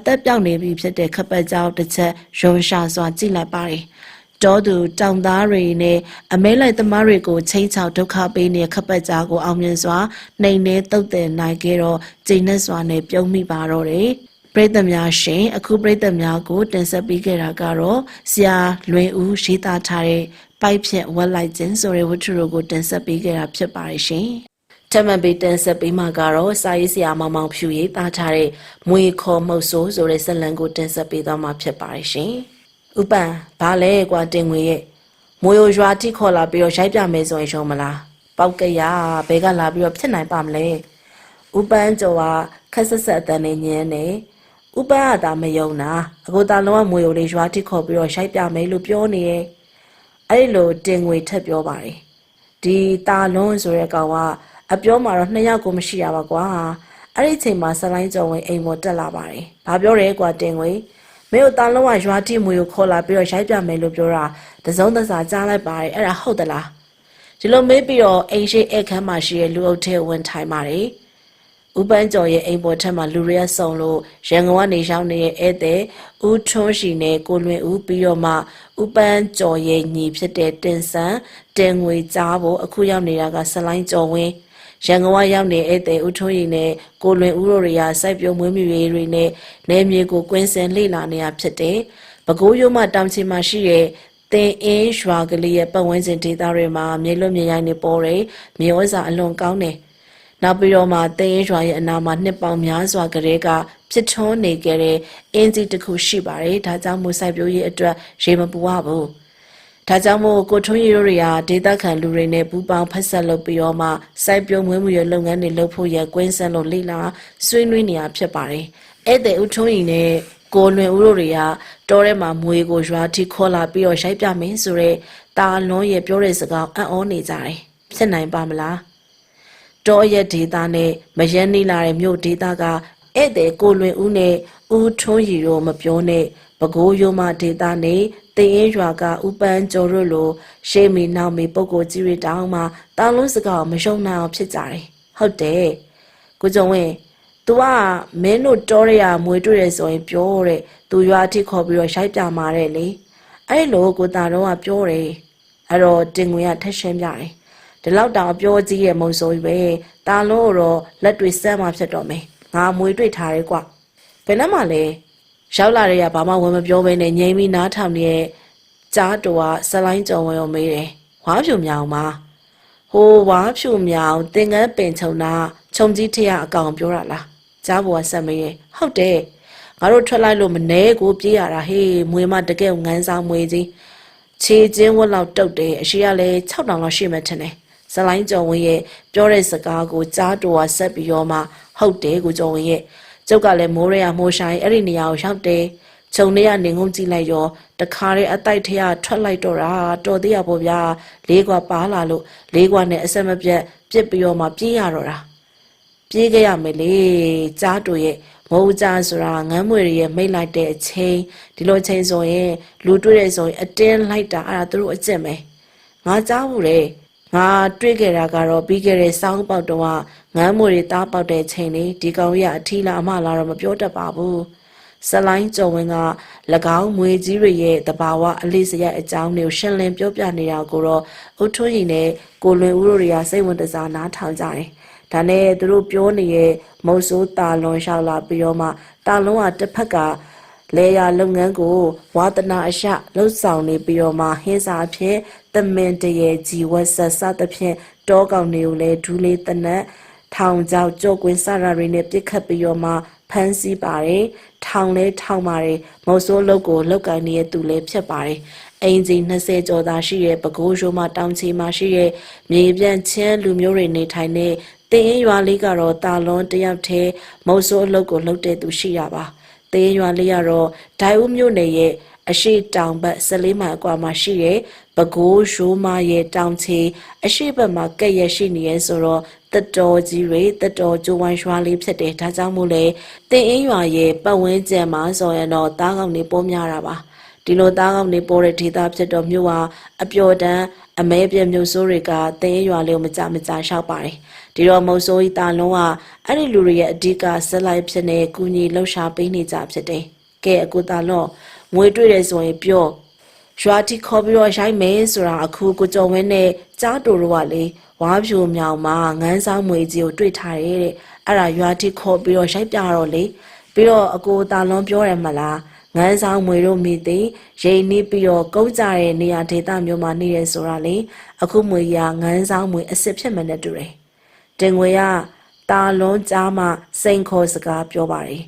အသက်ပြောက်နေပြီဖြစ်တဲ့ခပတ်ကြောင်တစ်ချက်ရုံရှာစွာကြည့်လိုက်ပါတယ်တောသူတောင်သားတွေနဲ့အမဲလိုက်သမားတွေကိုချင်းချောက်ဒုက္ခပေးနေခပတ်ကြားကိုအောင်မြင်စွာနှိမ်နေတုတ်တယ်နိုင်ခဲ့တော့ကျိန်နဲ့စွာနဲ့ပြုံးမိပါတော့တယ်ပရိသတ်များရှင်အခုပရိသတ်များကိုတင်ဆက်ပေးခဲ့တာကတော့ဆရာလွင်ဦးရေးသားထားတဲ့ပိုက်ဖြင့်ဝက်လိုက်ခြင်းဆိုတဲ့ဝတ္ထုတို့ကိုတင်ဆက်ပေးခဲ့တာဖြစ်ပါတယ်ရှင်ထမန်ပေးတင်ဆက်ပေးမှာကတော့စာရေးဆရာမောင်မောင်ဖြူရေးသားထားတဲ့မွေခေါ်မှုတ်ဆိုးဆိုတဲ့ဇာတ်လမ်းကိုတင်ဆက်ပေးသွားမှာဖြစ်ပါတယ်ရှင်ဥပန်ဘာလဲကွာတင်ငွေရဲ့မွေရွာတိခေါ်လာပြီးတော့ရိုက်ပြမယ်ဆိုရင်ရှုံးမလားပောက်ကရဘဲကလာပြီးတော့ဖြစ်နိုင်ပါမလဲဥပန်ကျော်ကခက်ဆက်ဆက်အတန်နဲ့ညင်းနေဥပန်ကသာမယုံတာအခုတာလုံးကမွေကိုလေးရွာတိခေါ်ပြီးတော့ရိုက်ပြမယ်လို့ပြောနေရဲ့အဲ့လိုတင်ငွေထက်ပြောပါတယ်ဒီတာလုံးဆိုတဲ့ကောင်ကအပြောမှာတော့2ယောက်ကိုမရှိရပါကွာ အဲ့ဒီချိန်မှာဆလိုင်းကျော်ဝင်အိမ်ပေါ်တက်လာပါတယ်ဘာပြောရဲကွာတင်ဝေမင်းတို့တာလုံးကရွာတိမွေကိုခေါ်လာပြီးတော့ရိုက်ပြမယ်လို့ပြောတာတစုံတစာကြားလိုက်ပါတယ်အဲ့ဒါဟုတ်သလားဒီလိုမေးပြီးတော့အိမ်ရှိအခန်းမှာရှိတဲ့လူအုပ်ထဲဝင်ထိုင်ပါတယ်ဦးပန်းကျော်ရဲ့အိမ်ပေါ်ထက်မှာလူရဲဆုံလို့ရန်ကုန်ကနေရောက်နေတဲ့ဧည့်သည်ဦးထွန်းရှိနဲ့ကိုလွင်ဦးပြီးတော့မှဦးပန်းကျော်ရဲ့ညီဖြစ်တဲ့တင်ဆန်းတင်ငွေကြားဖို့အခုရောက်နေတာကဆလိုင်းကျော်ဝင်းရန်ကုန်ကရောက်နေဧည့်သည်ဦးထွန်းရီနဲ့ကိုလွင်ဦးတို့တွေကစိုက်ပျိုးမွေးမြူရေးတွေနဲ့နယ်မြေကိုကွင်းစင်လေ့လာနေတာဖြစ်တယ်။ပဲခူးရိုးမှတောင်ချီမှာရှိတဲ့တင်အင်းရွာကလေးရဲ့ပတ်ဝန်းကျင်ဒေသတွေမှာမြေလွတ်မြေရိုင်းနေပေါ်တယ်။မြေဩဇာအလွန်ကောင်းတယ်။နောက်ပြီးတော့မှတင်အင်းရွာရဲ့အနာမှာနှစ်ပေါင်းများစွာကလေးကဖြစ်ထွန်းနေကြတဲ့အင်းကြီးတစ်ခုရှိပါတယ်။ဒါကြောင့်မို့စိုက်ပျိုးရေးအတွက်ရေမပူရဘူး။ဒါကြောင့်မို့ကိုထွန်းရီတို့တွေကဒေသခံလူတွေနဲ့ပူးပေါင်းဖက်ဆက်လုပ်ပြီးတော့မှစိုက်ပျိုးမွေးမြူရေးလုပ်ငန်းတွေလုပ်ဖို့ရကွင်းစင်လို့လိလာဆွေးနွေးနေရဖြစ်ပါတယ်။ဧည့်သည်ဦးထွန်းရီနဲ့ကိုလွင်ဦးတို့တွေကတောထဲမှာမွေကိုရွာထိခေါ်လာပြီးတော့ရိုက်ပြမယ်ဆိုတော့တာလွန်ရဲ့ပြောတဲ့စကားအံ့ဩနေကြတယ်။ဖြစ်နိုင်ပါမလား။တောရဲ့ဒေသနဲ့မရန်နေလာတဲ့မြို့ဒေသကဧည့်သည်ကိုလွင်ဦးနဲ့ဦးထွန်းရီတို့မပြောနဲ့ပဲခူးရိုးမဒေသနဲ့တင်ရင်ရွာကဥပန်းကျော်တို့လိုရှေးမီနောက်မီပုဂ္ဂိုလ်ကြီးတွေတောင်းမှတာလုံးစကားမရှုံနိုင်အောင်ဖြစ်ကြတယ်ဟုတ်တယ်ကိုကြုံဝင်း तू ကမင်းတို့တောရရမွေတွေ့ရဆိုရင်ပြောတဲ့ तू ရွာအထိခေါ်ပြီးတော့ရိုက်ပြมาတဲ့လေအဲ့လိုကိုတာတော့ကပြောတယ်အဲ့တော့တင်ငွေကထက်ရှင်းပြတယ်ဒီလောက်တောင်အပြောကြီးရဲ့မုံဆိုကြီးပဲတာလုံးတော့လက်တွေစမ်းမှဖြစ်တော့မယ်ငါမွေတွေ့ထားတယ်ကွဘယ်နဲ့မှလဲရောက်လာတဲ့ရဘာမှဝင်မပြောဘဲနဲ့ငြိမ်ပြီးနားထောင်နေတဲ့ကြားတော်ကဆလိုင်းကျော်ဝင်ရောမေးတယ်ဝါဖြူမြောင်ပါဟိုဝါဖြူမြောင်သင်္ကန်းပင်ချုံနာခြုံကြီးထရအကောင်ပြောတာလားကြားပေါ်ကဆက်မေးတယ်ဟုတ်တယ်ငါတို့ထွက်လိုက်လို့မနေကိုပြေးရတာဟေးမွေမတကယ်ငန်းစားမွေကြီးခြေချင်းဝက်လောက်တုတ်တယ်အရှိကလည်း6တောင်လောက်ရှိမှထင်တယ်ဆလိုင်းကျော်ဝင်ရဲ့ပြောတဲ့စကားကိုကြားတော်ကဆက်ပြီးတော့မှဟုတ်တယ်ကိုကျော်ဝင်ရဲ့ကျုပ်ကလည်းမိုးရမိုးဆိုင်အဲ့ဒီနေရာကိုရောက်တယ်ခြုံထဲကနေငုံကြည့်လိုက်ရောတခါတည်းအတိုက်ထရထွက်လိုက်တော့တာတော်သေးရပေါ့ဗျာလေးကွာပါလာလို့လေးကွာနဲ့အဆက်မပြတ်ပြစ်ပြီးတော့မှပြေးရတော့တာပြေးခဲ့ရမယ်လေကြားတို့ရဲ့မဟုတ်ကြားဆိုတာငမ်းမွေတွေရဲ့မိတ်လိုက်တဲ့အချိန်ဒီလိုချိန်ဆိုရင်လူတွေ့တဲ့ဆိုရင်အတင်းလိုက်တာအဲ့ဒါသူတို့အကျင့်ပဲငါကြားဘူးလေငါတွေ့ခဲ့တာကတော့ပြီးခဲ့တဲ့စောင်းပေါက်တော့ငမ်းမွေတွေတားပေါက်တဲ့ချိန်လေးဒီကောင်ရအထီးလာအမလာတော့မပြောတတ်ပါဘူးဆလိုင်းကျော်ဝင်းက၎င်းမွေကြီးတွေရဲ့တဘာဝအလေးစရိုက်အကြောင်းတွေကိုရှင်းလင်းပြောပြနေတာကိုတော့ဦးထွန်းရီနဲ့ကိုလွင်ဦးတို့တွေကစိတ်ဝင်စားနားထောင်ကြတယ်ဒါနဲ့သူတို့ပြောနေတဲ့မုတ်ဆိုးတာလွန်လျှောက်လာပြီးတော့မှတာလွန်ကတစ်ဖက်ကလေယာလုပ်ငန်းကိုဝါသနာအရှလှုပ်ဆောင်နေပြီးတော့မှဟင်းစာအဖြစ်သမင်တရေជីဝတ်ဆက်စသဖြင့်တောကောင်တွေကိုလည်းဒူးလေးတနက်ထောင်ကြောက်ကြော့ကွင်းစရာတွေနဲ့ပြစ်ခတ်ပြီးတော့မှဖမ်းဆီးပါတယ်ထောင်လဲထောင်ပါတယ်မုတ်ဆိုးလုတ်ကိုလုတ်ကန်နေတဲ့သူလည်းဖြစ်ပါတယ်အင်ဂျီ20ကျော်သာရှိတဲ့ပဲခူးရိုးမှတောင်ချီမှာရှိတဲ့မြေပြန့်ချင်းလူမျိုးတွေနေထိုင်တဲ့တင်းရင်ရွာလေးကတော့တာလွန်တယောက်တည်းမုတ်ဆိုးအလုတ်ကိုလုတ်တဲ့သူရှိရပါတင်းရင်ရွာလေးကတော့ဒိုင်ဦးမြို့နယ်ရဲ့အရှိတောင်ဘက်14မိုင်အကွာမှာရှိတဲ့ပဲခူးရိုးမရဲ့တောင်ချီအရှိဘက်မှာကက်ရရှိနေရဲဆိုတော့တတော်ကြီးတွေတတော်ကျိုးဝိုင်းရွာလေးဖြစ်တယ်ဒါကြောင့်မို့လဲတင်းအင်းရွာရဲ့ပတ်ဝန်းကျင်မှာဆိုရင်တော့တားကောင်တွေပေါ်များတာပါဒီလိုတားကောင်တွေပေါ်တဲ့ဒေသဖြစ်တော့မြို့ဟာအပျော်တန်းအမဲပြမြို့ဆိုးတွေကတင်းအင်းရွာလေးကိုမကြမကြရှောက်ပါတယ်ဒီတော့မုတ်ဆိုးကြီးတာလုံးကအဲ့ဒီလူတွေရဲ့အဓိကဆက်လိုက်ဖြစ်နေကူညီလှုပ်ရှားပေးနေကြဖြစ်တယ်ကဲအကူတာလုံးငွေတွေ့တယ်ဆိုရင်ပြောရွာတိခေါ်ပြီးတော့ရိုက်မယ်ဆိုတာအခုကိုကြုံဝင်းနဲ့ကြားတူတို့ကလေဝါဖြူမြောင်မှာငန်းဆောင်မွေကြီးကိုတွေ့ထားတယ်တဲ့အဲ့ဒါရွာတိခေါ်ပြီးတော့ရိုက်ပြတော့လေပြီးတော့အကိုတာလွန်ပြောတယ်မလားငန်းဆောင်မွေတို့မိသည်ရိန်နီးပြီးတော့ကုန်းကြတဲ့နေရာဒေသမျိုးမှာနေရဆိုတာလေအခုမွေရငန်းဆောင်မွေအစ်စ်ဖြစ်မှနဲ့တူတယ်တင်ငွေကတာလွန်ကြားမှစိန်ခေါ်စကားပြောပါတယ်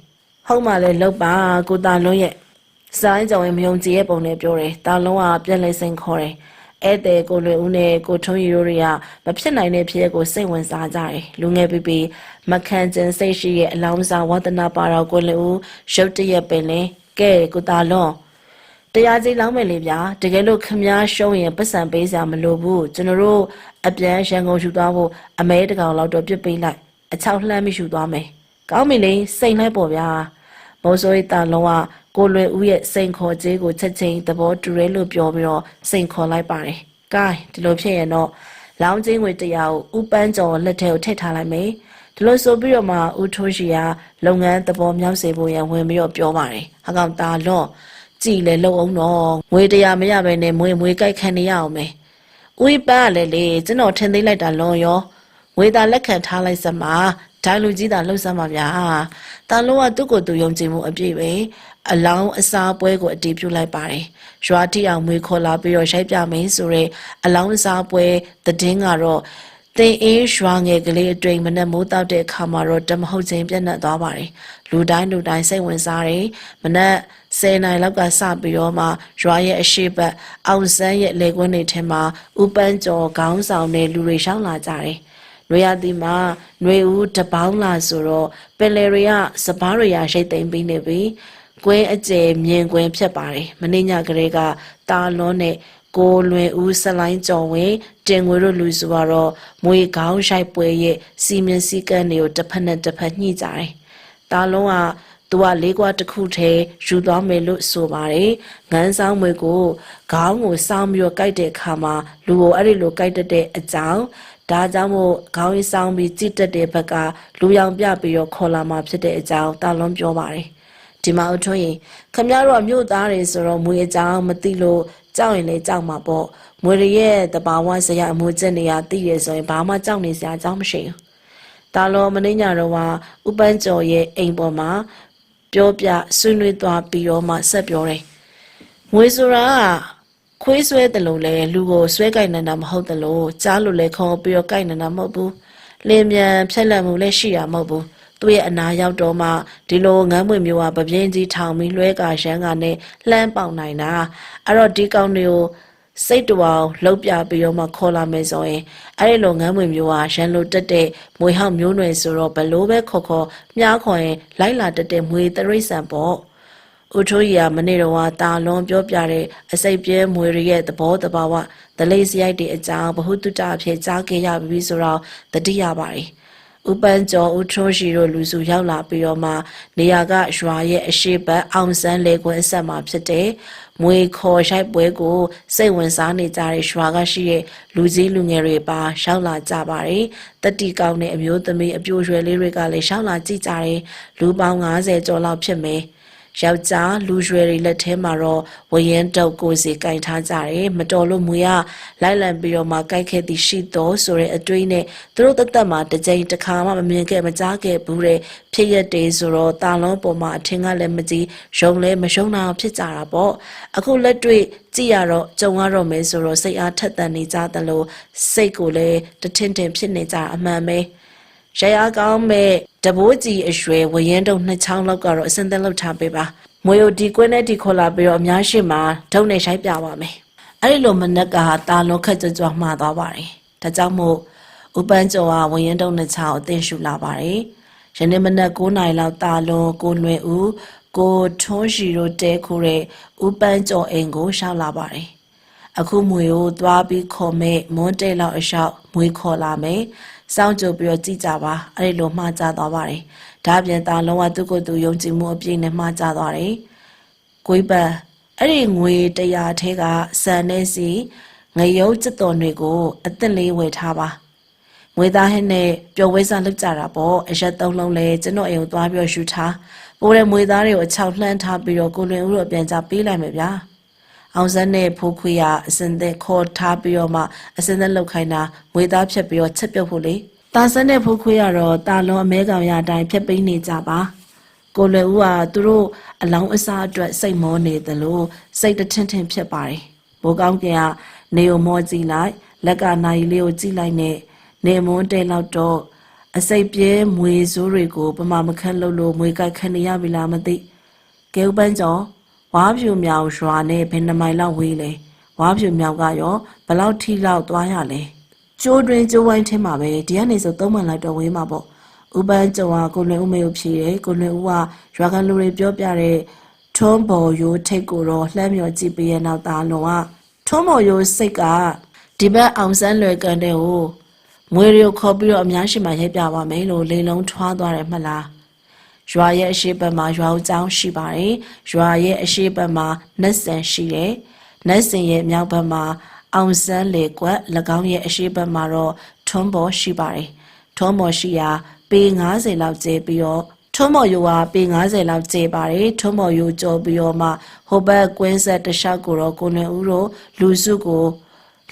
ဟုတ်မှလည်းလောက်ပါကိုတာလွန်ရဲ့စိုင်းကြောင်ရင်မယုံကြည်ရဲ့ပုံနဲ့ပြောတယ်တာလုံးကပြက်လဲစိန်ခေါ်တယ်ဧည့်သည်ကိုလွင်ဦးနဲ့ကိုထွန်းရီတို့တွေကမဖြစ်နိုင်တဲ့ဖြစ်ကိုစိတ်ဝင်စားကြတယ်လူငယ်ပီပီမခန့်ကျင်စိတ်ရှိရဲ့အလောင်းစားဝါသနာပါတော်ကိုလွင်ဦးရုပ်တရက်ပင်လဲကဲကိုတာလွန်တရားကြီးလောင်းမယ်လေဗျာတကယ်လို့ခမားရှုံးရင်ပတ်စံပေးစရာမလိုဘူးကျွန်တော်တို့အပြန်ရန်ကုန်ယူသွားဖို့အမဲတကောင်လောက်တော့ပြစ်ပေးလိုက်အချောက်လှမ်းမိယူသွားမယ် ကောင်းပြီလေစိတ်လိုက်ပေါ့ဗျာမိုးစိုးရေးတာလုံးကကိုလွယ်ဦးရဲ့စိန်ခေါ်ခြင်းကိုချက်ချင်းသဘောတူရဲလို့ပြောပြီးတော့စိန်ခေါ်လိုက်ပါတယ်။ကဲဒီလိုဖြစ်ရင်တော့လောင်းချင်းငွေတရားကိုဥပန်းကျော်လက်ထဲကိုထည့်ထားလိုက်မယ်။ဒီလိုဆိုပြီးတော့မှဦးထိုးရှိကလုပ်ငန်းသဘောမြောက်စေဖို့ရန်ဝင်ပြီးတော့ပြောပါတယ်။ဟာကောင်တာလွန်ကြည်လေလုံအောင်တော့ငွေတရားမရဘဲနဲ့မွေကြိုက်ခံနေရအောင်မယ်။ဦးပန်းကလည်းလေကျွန်တော်ထင်သေးလိုက်တာလွန်ရောငွေသားလက်ခံထားလိုက်စမှာဒိုင်လူကြီးတာလှုပ်ဆမ်းပါဗျာတာလုံးကသူ့ကိုယ်သူယုံကြည်မှုအပြည့်ပဲအလောင်းအစားပွဲကိုအတည်ပြုလိုက်ပါတယ်ရွာတိအောင်မွေခေါ်လာပြီးတော့ရိုက်ပြမယ်ဆိုရဲအလောင်းအစားပွဲသတင်းကတော့တင်အေးရွာငယ်ကလေးအတွင်မနဲ့မိုးတောက်တဲ့အခါမှာတော့တမဟုတ်ချင်းပြတ်နှက်သွားပါတယ်လူတိုင်းစိတ်ဝင်စားတယ်မနဲ့10နိုင်လောက်ကစပြီးတော့မှရွာရဲ့အရှိတ်အောင်စန်းရဲ့လေကွင်းတွေထဲမှာဥပန်းကျော်ခေါင်းဆောင်တဲ့လူတွေရှောင်းလာကြတယ်နွေရသည်မှာနွေဦးတပေါင်းလာဆိုတော့ပင်လယ်တွေကစပားတွေရရှိတ်သိမ့်ပြီးနေပြီကွင်းအကျယ်မြင်ကွင်းဖြစ်ပါတယ်မင်းညကလေးကတာလွန်းနဲ့ကိုလွင်ဦးဆလိုင်းကျော်ဝင်တင်ငွေတို့လူဆိုတော့မွေခေါင်းရှိုက်ပွဲရဲ့စီမင်းစည်းကမ်းတွေကိုတစ်ဖက်နဲ့တစ်ဖက်ညှိကြတယ်တာလွန်းကသူကလေးကွာတစ်ခုထဲယူသွားမယ်လို့ဆိုပါတယ်ငန်းဆောင်မွေကိုခေါင်းကိုစောင်းပြီးတော့ကြိုက်တဲ့အခါမှာလူကိုအဲ့ဒီလိုကြိုက်တဲ့အကြောင်းဒါကြောင့်မို့ခေါင်းရည်ဆောင်ပြီးကြည်တက်တဲ့ဘက်ကလူရောင်ပြပြီးတော့ခေါ်လာမှာဖြစ်တဲ့အကြောင်းတာလွန်ပြောပါတယ်ဒီမှာအထွန်းရင်ခမရတော့မြို့သားတွေဆိုတော့မွေအကြောင်းမသိလို့ကြောက်ရင်လည်းကြောက်မှာပေါ့မွေရရဲ့တဘာဝစရာအမှုချက်နေရသိရဆိုရင်ဘာမှကြောက်နေစရာအကြောင်းမရှိဘူးတာလွန်မင်းညတော့ကဥပန်းကျော်ရဲ့အိမ်ပေါ်မှာပြောပြဆွေးနွေးသွားပြီးတော့မှဆက်ပြောတယ်ငွေဆိုတာခွေးဆွဲတယ်လို့လဲလူကိုဆွဲကြိုက်နေတာမဟုတ်တယ်လို့ကြားလို့လဲခေါ်ပြီးတော့ကြိုက်နေတာမဟုတ်ဘူးလင်းမြန်ဖြက်လက်မှုလည်းရှိရမဟုတ်ဘူးသူ့ရဲ့အနာရောက်တော့မှဒီလိုငန်းမွေမျိုးကပပြင်းကြီးထောင်ပြီးလွှဲကာရှမ်းကနဲ့လှမ်းပေါက်နိုင်တာအဲ့တော့ဒီကောင်တွေကိုစိတ်တူအောင်လှုပ်ပြပြီးတော့မှခေါ်လာမယ်ဆိုရင်အဲ့ဒီလိုငန်းမွေမျိုးကရန်လိုတက်တဲ့မွေဟောက်မျိုးနွယ်ဆိုတော့ဘလို့ပဲခေါ်မြားခေါ်ရင်လိုက်လာတက်တဲ့မွေတရိษံပေါ့ဦးထိုးရီကမနေ့တော့တာလွန်ပြောပြတဲ့အစိပ်ပြဲမွေရဲ့သဘောတဘာဝဒလေးစရိုက်တွေအကြောင်းဘ ഹു တုတအဖြစ်ကြားခဲ့ရပြီဆိုတော့တတိယပါတယ်ဥပန်းကျော်ဦးထိုးရှိတို့လူစုရောက်လာပြီးတော့မှနေရာကရွာရဲ့အရှိတ်အောင်စန်းလေကွင်းအဆက်မှာဖြစ်တဲ့မွေခေါ်ရိုက်ပွဲကိုစိတ်ဝင်စားနေကြတဲ့ရွာကရှိတဲ့လူကြီးလူငယ်တွေပါရှောက်လာကြပါတယ်တတိကောင်းတဲ့အမျိုးသမီးအပြိုရွယ်လေးတွေကလည်းရှောက်လာကြည့်ကြတယ်လူပေါင်း90ကျော်လောက်ဖြစ်မယ်ယောက်ျားလူရွယ်တွေလက်ထဲမှာတော့ဝရင်တုပ်ကိုစီကင်ထားကြတယ်မတော်လို့မွေကလိုက်လံပြီးတော့မှကြိုက်ခဲ့သည်ရှိတော်ဆိုတဲ့အတွေးနဲ့သူတို့သက်မှာတစ်ကြိမ်တစ်ခါမှမမြင်ခဲ့မကြားခဲ့ဘူးတဲ့ဖြစ်ရက်တွေဆိုတော့တာလုံးပေါ်မှာအထင်ကလည်းမကြည့်ရုံလည်းမရှုံးတာဖြစ်ကြတာပေါ့အခုလက်တွေ့ကြည့်ရတော့ကြုံရတော့မယ်ဆိုတော့စိတ်အားထက်သန်နေကြတယ်လို့စိတ်ကိုလည်းတထင်ထင်ဖြစ်နေကြအမှန်ပဲရရကောင်းမဲ့တဘိုးကြီးအရွယ်ဝရင်တုံနှစ်ချောင်းလောက်ကတော့အစင်သက်လောက်ထားပေးပါမွေဒီကွင်းနဲ့ဒီခေါ်လာပြီးတော့အများရှိမှဒုံနဲ့ရှိုက်ပြပါမယ်အဲ့ဒီလိုမနက်ကတာလုံးခက်ကြွမှားသွားပါတယ်ဒါကြောင့်မို့ဥပန်းကျော်ကဝရင်တုံနှစ်ချောင်းအသင်ရှူလာပါတယ်ယနေ့မနက်9နာရီလောက်တာလုံးကိုလွင်ဦးကိုထွန်းရှိတို့တဲခိုးတဲ့ဥပန်းကျော်အိမ်ကိုရှောက်လာပါတယ်အခုမွေကိုသွားပြီးခေါ်မဲ့မွန်းတဲလောက်အလျှောက်မွေခေါ်လာမယ်စောင့်ကြိုပြီးတော့ကြည့်ကြပါအဲ့ဒီလိုမှားကြသွားပါတယ်ဒါပြန်တာလုံးဝသူ့ကိုယ်သူယုံကြည်မှုအပြည့်နဲ့မှားကြသွားတယ်ကိုယ်ပန်အဲ့ဒီငွေ100ထဲကစံနေစီငရုတ်စက်တော်တွေကိုအသက်လေးဝယ်ထားပါငွေသားဟင်းနဲ့ပျော်ဝဲစားလုပ်ကြတာပေါ့အရက်3လုံးလဲကျွန်တော်အိမ်ကိုသွားပြီးတော့ရှူထားပိုးတဲ့ငွေသားတွေကိုအချောက်လှမ်းထားပြီးတော့ကိုလွင်ဦးတို့ပြန်ကြပေးလိုက်မယ်ဗျာအောင်စန်းနဲ့ဖိုးခွေရအစင်သက်ခေါ်ထားပြီးတော့မှအစင်သက်လောက်ခိုင်းတာငွေသားဖြတ်ပြီးတော့ချက်ပြုတ်ဖို့လေတာစန်းနဲ့ဖိုးခွေရတော့တာလွန်အမဲကောင်ရအတိုင်းဖြတ်ပိန်းနေကြပါကိုလွယ်ဦးကသူတို့အလောင်းအစားအတွက်စိတ်မောနေတယ်လို့စိတ်တထင်ထင်ဖြစ်ပါတယ်ဘိုးကောင်းကင်ကနေကိုမောကြည့်လိုက်လက်ကနိုင်လေးကိုကြည့်လိုက်နဲ့နေမွန်းတဲလောက်တော့အစိပ်ပြဲမွေစိုးတွေကိုပမာမခန့်လို့မွေကြိုက်ခနေရပြီလားမသိကဲဥပန်းကျော်ဝါဖြူမြောင်ရွာနဲ့ဘယ်နှမိုင်လောက်ဝေးလဲဝါဖြူမြောင်ကရောဘလောက်ထိလောက်သွားရလဲကျိုးတွင်ကျိုးဝိုင်းထင်းမှာပဲဒီကနေဆို3မိုင်လောက်တော့ဝေးမှာပေါ့ဥပန်းကျော်ကကိုလွင်ဦးမေကိုဖြေတယ်ကိုလွင်ဦးကရွာကလူတွေပြောပြတဲ့ထွန်းဘော်ရိုးထိတ်ကိုတော့လှမ်းမြော်ကြည့်ပြီးရနောက်သားလုံးကထွန်းဘော်ရိုးစိတ်ကဒီဘက်အောင်စန်းလွယ်ကန်တဲ့ကိုငွေတွေကိုခေါ်ပြီးတော့အများရှိမှရိုက်ပြပါမယ်လို့လေလုံးထွားသွားတယ်မှတ်လား ရွာရဲ့အရှိတ်ဘက်မှာရွာဦးကျောင်းရှိပါတယ်ရွာရဲ့အရှိတ်ဘက်မှာနတ်ဆန်ရှိတယ်နတ်ဆန်ရဲ့မြောက်ဘက်မှာအောင်စန်းလေကွက်၎င်းရဲ့အရှိတ်ဘက်မှာတော့ထွန်းပေါ်ရှိပါတယ်ထွန်းပေါ်ရှိရာပေ90လောက်ကျပြီးတော့ထွန်းမော်ယိုကပေ90လောက်ကျပါတယ်ထွန်းမော်ယိုကြော်ပြီးတော့မှဟိုဘက်ကွင်းဆက်တစ်လျှောက်ကိုတော့ကိုလွင်ဦးတို့လူစုကို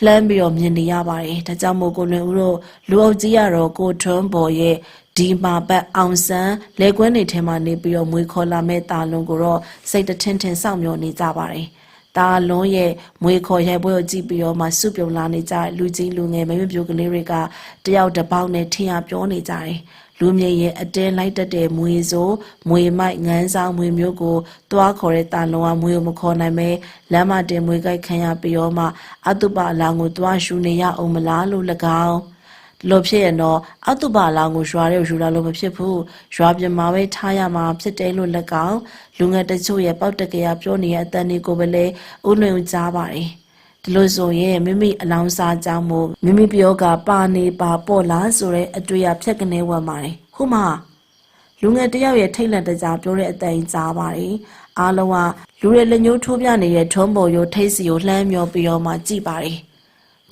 လှမ်းပြီးတော့မြင်နေရပါတယ်ဒါကြောင့်မို့ကိုလွင်ဦးတို့လူအုပ်ကြီးရတော့ကိုထွန်းပေါ်ရဲ့ဒီမှာဘက်အောင်ဆန်းလေကွင်းနေထဲမှာနေပြီးတော့မွေခေါ်လာမဲ့တာလွန်ကိုတော့စိတ်တထင်ထင်စောင့်မျှော်နေကြပါတယ်တာလွန်ရဲ့မွေခေါ်ရိုက်ပွဲကိုကြည့်ပြီးတော့မှစုပြုံလာနေကြလူကြီးလူငယ်မင်းပြိုကလေးတွေကတယောက်တစ်ပေါက်နဲ့ထင်ရပြောနေကြတယ်လူမြေရဲ့အတင်းလိုက်တက်တဲ့မွေစိုးမွေမိုက်ငန်းဆောင်မွေမျိုးကိုတွားခေါ်တဲ့တာလွန်ကမွေကိုမခေါ်နိုင်ပဲလမ်းမတင်မွေကိုက်ခံရပြီးတော့မှအတုပအလောင်းကိုတွားရှူနေရအောင်မလားလို့၎င်းလို့ဖြစ်ရင်တော့အတုပအလောင်းကိုရွာတဲ့ယူလာလို့မဖြစ်ဘူးရွာပြင်မှာပဲထားရမှာဖြစ်တယ်လို့၎င်းလူငယ်တချို့ရဲ့ပေါက်တကရပြောနေတဲ့အတန်တွေကိုပဲလေဦးလွင်ဦးကြားပါတယ်ဒီလိုဆိုရင်မိမိအလောင်းစားကြောင်းမို့မိမိပြောကပါနေပါပေါ့လားဆိုတဲ့အတွေ့အဖြတ်ကနေဝတ်ပါတယ်ဟုတ်မှာလူငယ်တယောက်ရဲ့ထိတ်လန့်တကြားပြောတဲ့အတန်ကြားပါတယ်အားလုံးကလူတွေလက်ညှိုးထိုးပြနေတဲ့ထုံးပေါ်ရိုးထိတ်စီကိုလှမ်းမျောပြီးတော့မှကြည့်ပါတယ်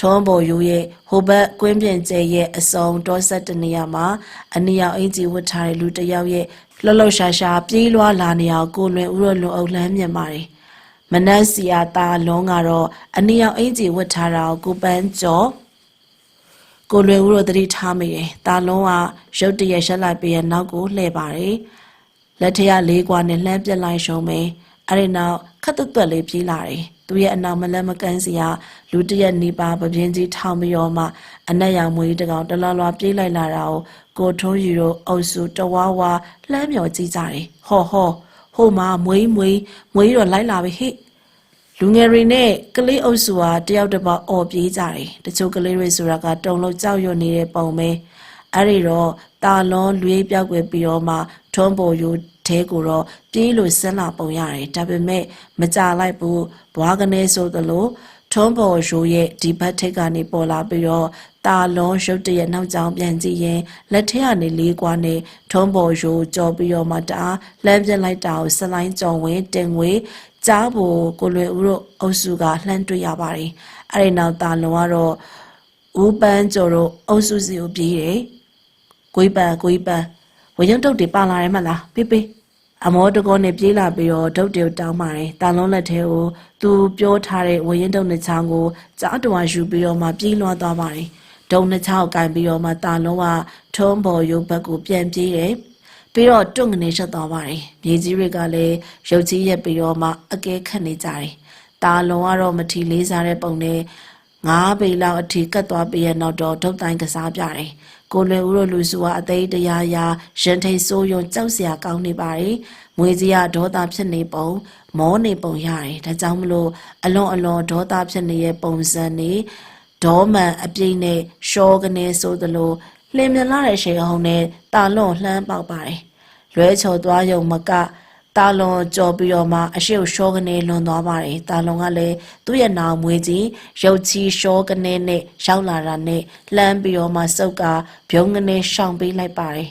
ထုံးပေါ်ရိုးရဲ့ဟိုဘက်ကွင်းပြင်ကျဲရဲ့အစုံတောဆက်တနေရာမှာအနီရောင်အင်ကြီးဝတ်ထားတဲ့လူတယောက်ရဲ့လှလှရှာရှာပြေးလွှားလာနေအောင်ကိုလွင်ဦးရလွန်အုပ်လှမ်းမြင်ပါတယ်မနက်စီယာတာလုံးကတော့အနီရောင်အင်ကြီးဝတ်ထားတာကိုပန်းကျော်ကိုလွင်ဦးတို့တတိထားမိတယ်တာလုံးကရုတ်တရက်ရှက်လိုက်ပြီးနောက်ကိုလှည့်ပါတယ်လက်ထရလေးကွာနဲ့လှမ်းပြက်လိုက်ရှုံးမယ်အဲ့ဒီနောက်ခတ်တွတ်လေးပြေးလာတယ်သူရဲ့အနောက်မလက်မကန်းစီကလူတရက်နေပါပပြင်းကြီးထောင်ပြီးတော့မှအနက်ရောင်မွေးတကောင်တလွားလွားပြေးလိုက်လာတာကိုထုံးယူတို့အုပ်စုတဝါဝါလှမ်းမြော်ကြည့်ကြတယ်ဟောဟိုမှာမွေးတော့လိုက်လာပြီဟိလူငယ်တွေနဲ့ကလေးအုပ်စုဟာတယောက်တစ်ပေါက်အော်ပြေးကြတယ်တချို့ကလေးတွေဆိုတာကတုံလို့ကြောက်ရွံ့နေတဲ့ပုံပဲအဲ့ဒီတော့တာလွန်လွေးပြောက်ွယ်ပြီးတော့မှထုံးပေါ်ယူထဲကိုတော့ပြေးလို့ဆင်းလာပုံရတယ်ဒါပေမဲ့မကြလိုက်ဘူးဘွားကနေဆိုသလိုထုံးပေါ်ရိုးရဲ့ဒီဘက်ထိပ်ကနေပေါ်လာပြီးတော့တာလွန်ရုတ်တရက်နောက်ကြောင်ပြန်ကြည့်ရင်လက်ထက်ကနေလေးကွာနဲ့ထုံးပေါ်ရိုးကြော်ပြီးတော့မှတအားလှမ်းပြလိုက်တာကိုစလိုင်းကြော်ဝင်တင်ငွေကြားဖို့ကိုလွယ်ဦးတို့အုပ်စုကလှမ်းတွေ့ရပါတယ်အဲ့ဒီနောက်တာလွန်ကတော့ဦးပန်းကျော်တို့အုပ်စုစီကိုပြေးတယ်ကိုကြီးပန်းဝရုံတုတ်တွေပါလာတယ်မလားပေးအမောတကောနဲ့ပြေးလာပြီးတော့ဒုတ်တေတောင်းပါတယ်တာလုံးလက်ထဲကိုသူပြောထားတဲ့ဝရင်တုတ်နှစ်ချောင်းကိုကြားတော်ယူပြီးတော့မှပြေးလွှားသွားပါတယ်ဒုံနှစ်ချောင်းကိုင်ပြီးတော့မှတာလုံးကထုံးပေါ်ရုပ်ဘက်ကိုပြန်ပြေးတယ်ပြီးတော့တွန့်ကနေဆက်သွားပါတယ်မြေကြီးတွေကလည်းရုပ်ကြီးရက်ပြီးတော့မှအကဲခတ်နေကြတယ်တာလုံးကတော့မထီလေးစားတဲ့ပုံနဲ့9ပေလောက်အထိကတ်သွားပြီးရနောက်တော့ဒုတ်တိုင်းကစားပြတယ်ကိုလွယ်ဦးတို့လူစုဟာအသေးတရားရာရင်ထိတ်ဆိုးယုံကြောက်စရာကောင်းနေပါတယ်။မွေကြီးကဒေါသဖြစ်နေပုံမောနေပုံရတယ်။ဒါကြောင့်မလို့အလွန်ဒေါသဖြစ်နေတဲ့ပုံစံနေဒေါမှန်အပြိနဲ့ရှောကနေဆိုသလိုလှင်မြလာတဲ့ရှေဟုံနဲ့တာလွန်လှမ်းပေါက်ပါတယ်။လွဲချော်သွားယုံမကတာလွန်ကြော်ပြီးတော့မှအရှိ့ရှောကနေလွန်သွားပါတယ်တာလွန်ကလည်းသူ့ရဲ့နောင်မွေးကြီးရုပ်ချီရှောကနေနဲ့ရောက်လာတာနဲ့လှမ်းပြီးတော့မှစုပ်ကဘုံကနေရှောင်ပေးလိုက်ပါတယ်